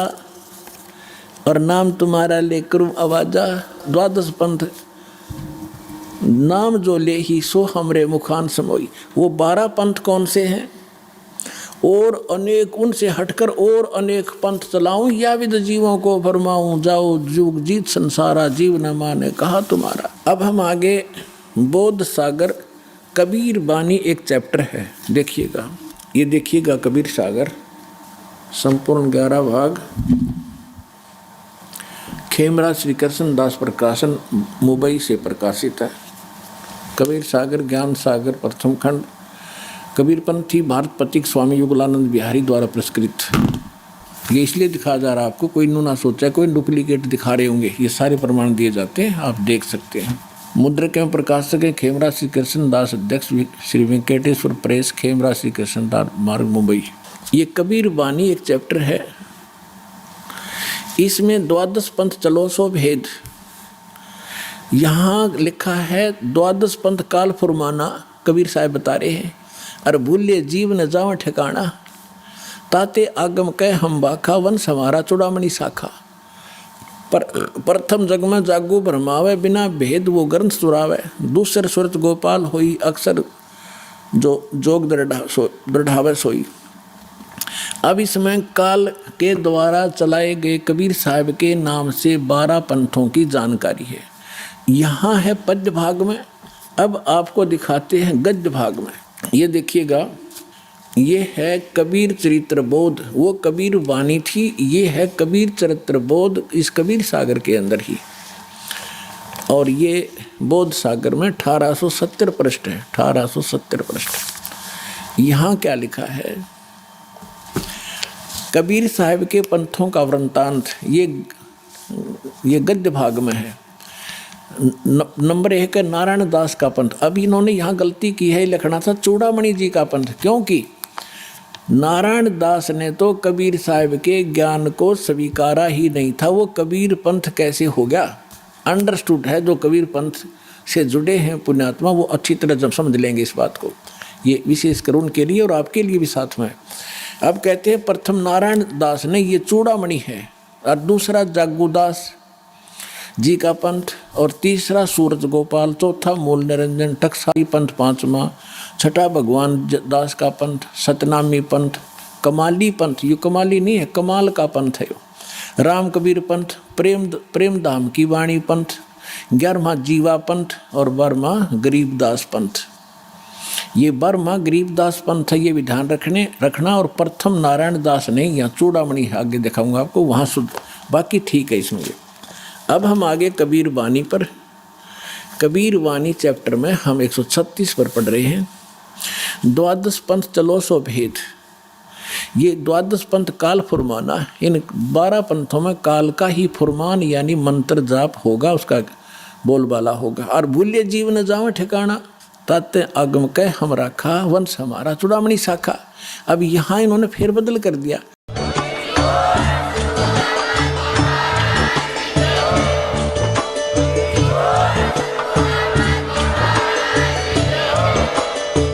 C: और नाम तुम्हारा ले करूँ आवाजा, 12 पंथ नाम जो ले ही सो हमरे मुखान समोई। वो 12 पंथ कौन से हैं और अनेक उनसे हटकर और अनेक पंथ चलाऊं, या विद जीवों को फरमाऊं, जाओ जुग जीत संसारा जीव न माने कहा तुम्हारा। अब हम आगे बोध सागर कबीर बानी एक चैप्टर है, देखिएगा, ये देखिएगा कबीर सागर संपूर्ण 11 भाग, खेमरा श्री कृष्ण दास प्रकाशन मुंबई से प्रकाशित है। कबीर सागर ज्ञान सागर प्रथम खंड कबीरपंथी भारत पथिक स्वामी युगलानंद बिहारी द्वारा पुरस्कृत। ये इसलिए दिखाया जा रहा है आपको, कोई ना सोचा कोई डुप्लीकेट दिखा रहे होंगे, ये सारे प्रमाण दिए जाते हैं, आप देख सकते हैं। मुद्रक एवं प्रकाशक है खेमरा श्री कृष्ण दास, अध्यक्ष श्री वेंकटेश्वर प्रेस, खेमरा श्री कृष्ण दास मार्ग, मुंबई। ये कबीर वाणी एक चैप्टर है, इसमें द्वादश पंथ चलो सो भेद। यहाँ लिखा है द्वादश पंथ काल फुरमाना, कबीर साहब बता रहे हैं। अरे भूल्य जीव न जाव ठिकाना, ताते आगम कह हम बाखा, वंश हमारा चुड़ामणि शाखा। पर प्रथम जग में जागू भरमावे, बिना भेद वो ग्रंथ सुरावे। दूसर सुरत गोपाल होई, अक्सर जो जोग दृढ़ावे सोई। अब इसमें काल के द्वारा चलाए गए कबीर साहब के नाम से 12 पंथों की जानकारी है। यहाँ है पद्य भाग में, अब आपको दिखाते हैं गद्य भाग में। ये देखिएगा, ये है कबीर चरित्र बोध, वो कबीर वाणी थी, ये है कबीर चरित्र बोध इस कबीर सागर के अंदर ही। और ये बोध सागर में 1870 पृष्ठ है, 1870 पृष्ठ। यहाँ क्या लिखा है, कबीर साहब के पंथों का वृंतांत, ये गद्य भाग में है। नंबर 1 है नारायण दास का पंथ। अब इन्होंने यहाँ गलती की है, लिखना था चूड़ामणि जी का पंथ, क्योंकि नारायण दास ने तो कबीर साहब के ज्ञान को स्वीकारा ही नहीं था, वो कबीर पंथ कैसे हो गया। अंडरस्टूड है, जो कबीर पंथ से जुड़े हैं पुण्यात्मा वो अच्छी तरह जब समझ लेंगे इस बात को, ये विशेषकर उनके लिए और आपके लिए भी साथ में। अब कहते हैं प्रथम नारायण दास ने, ये चूड़ामणि है, और दूसरा जागूदास जी का पंथ, और तीसरा सूरज गोपाल, चौथा मूल निरंजन टकसाली पंथ, पांचवा छठा भगवान दास का पंथ, सतनामी पंथ, कमाली पंथ, ये कमाली नहीं है, कमाल का पंथ है, राम कबीर पंथ, प्रेम धाम की वाणी पंथ, 11वां जीवा पंथ, और 12वां गरीबदास पंथ। ये 12वां गरीबदास पंथ है, ये भी ध्यान रखना। और प्रथम नारायण दास ने, यहाँ चूड़ामणि आगे दिखाऊंगा आपको, वहाँ शुद्ध, बाकी ठीक है इसमें। अब हम आगे कबीर वाणी पर, कबीर वाणी चैप्टर में हम 136 पर पढ़ रहे हैं। द्वादश पंथ चलो सो भेद, ये द्वादश पंथ काल फुरमाना, इन 12 पंथों में काल का ही फुरमान यानी मंत्र जाप होगा, उसका बोलबाला होगा। और भूल्य जीव न जावे ठिकाना, ताते आगम कह हम राखा, वंश हमारा चुड़ामणि शाखा। अब यहाँ इन्होंने फेरबदल कर दिया,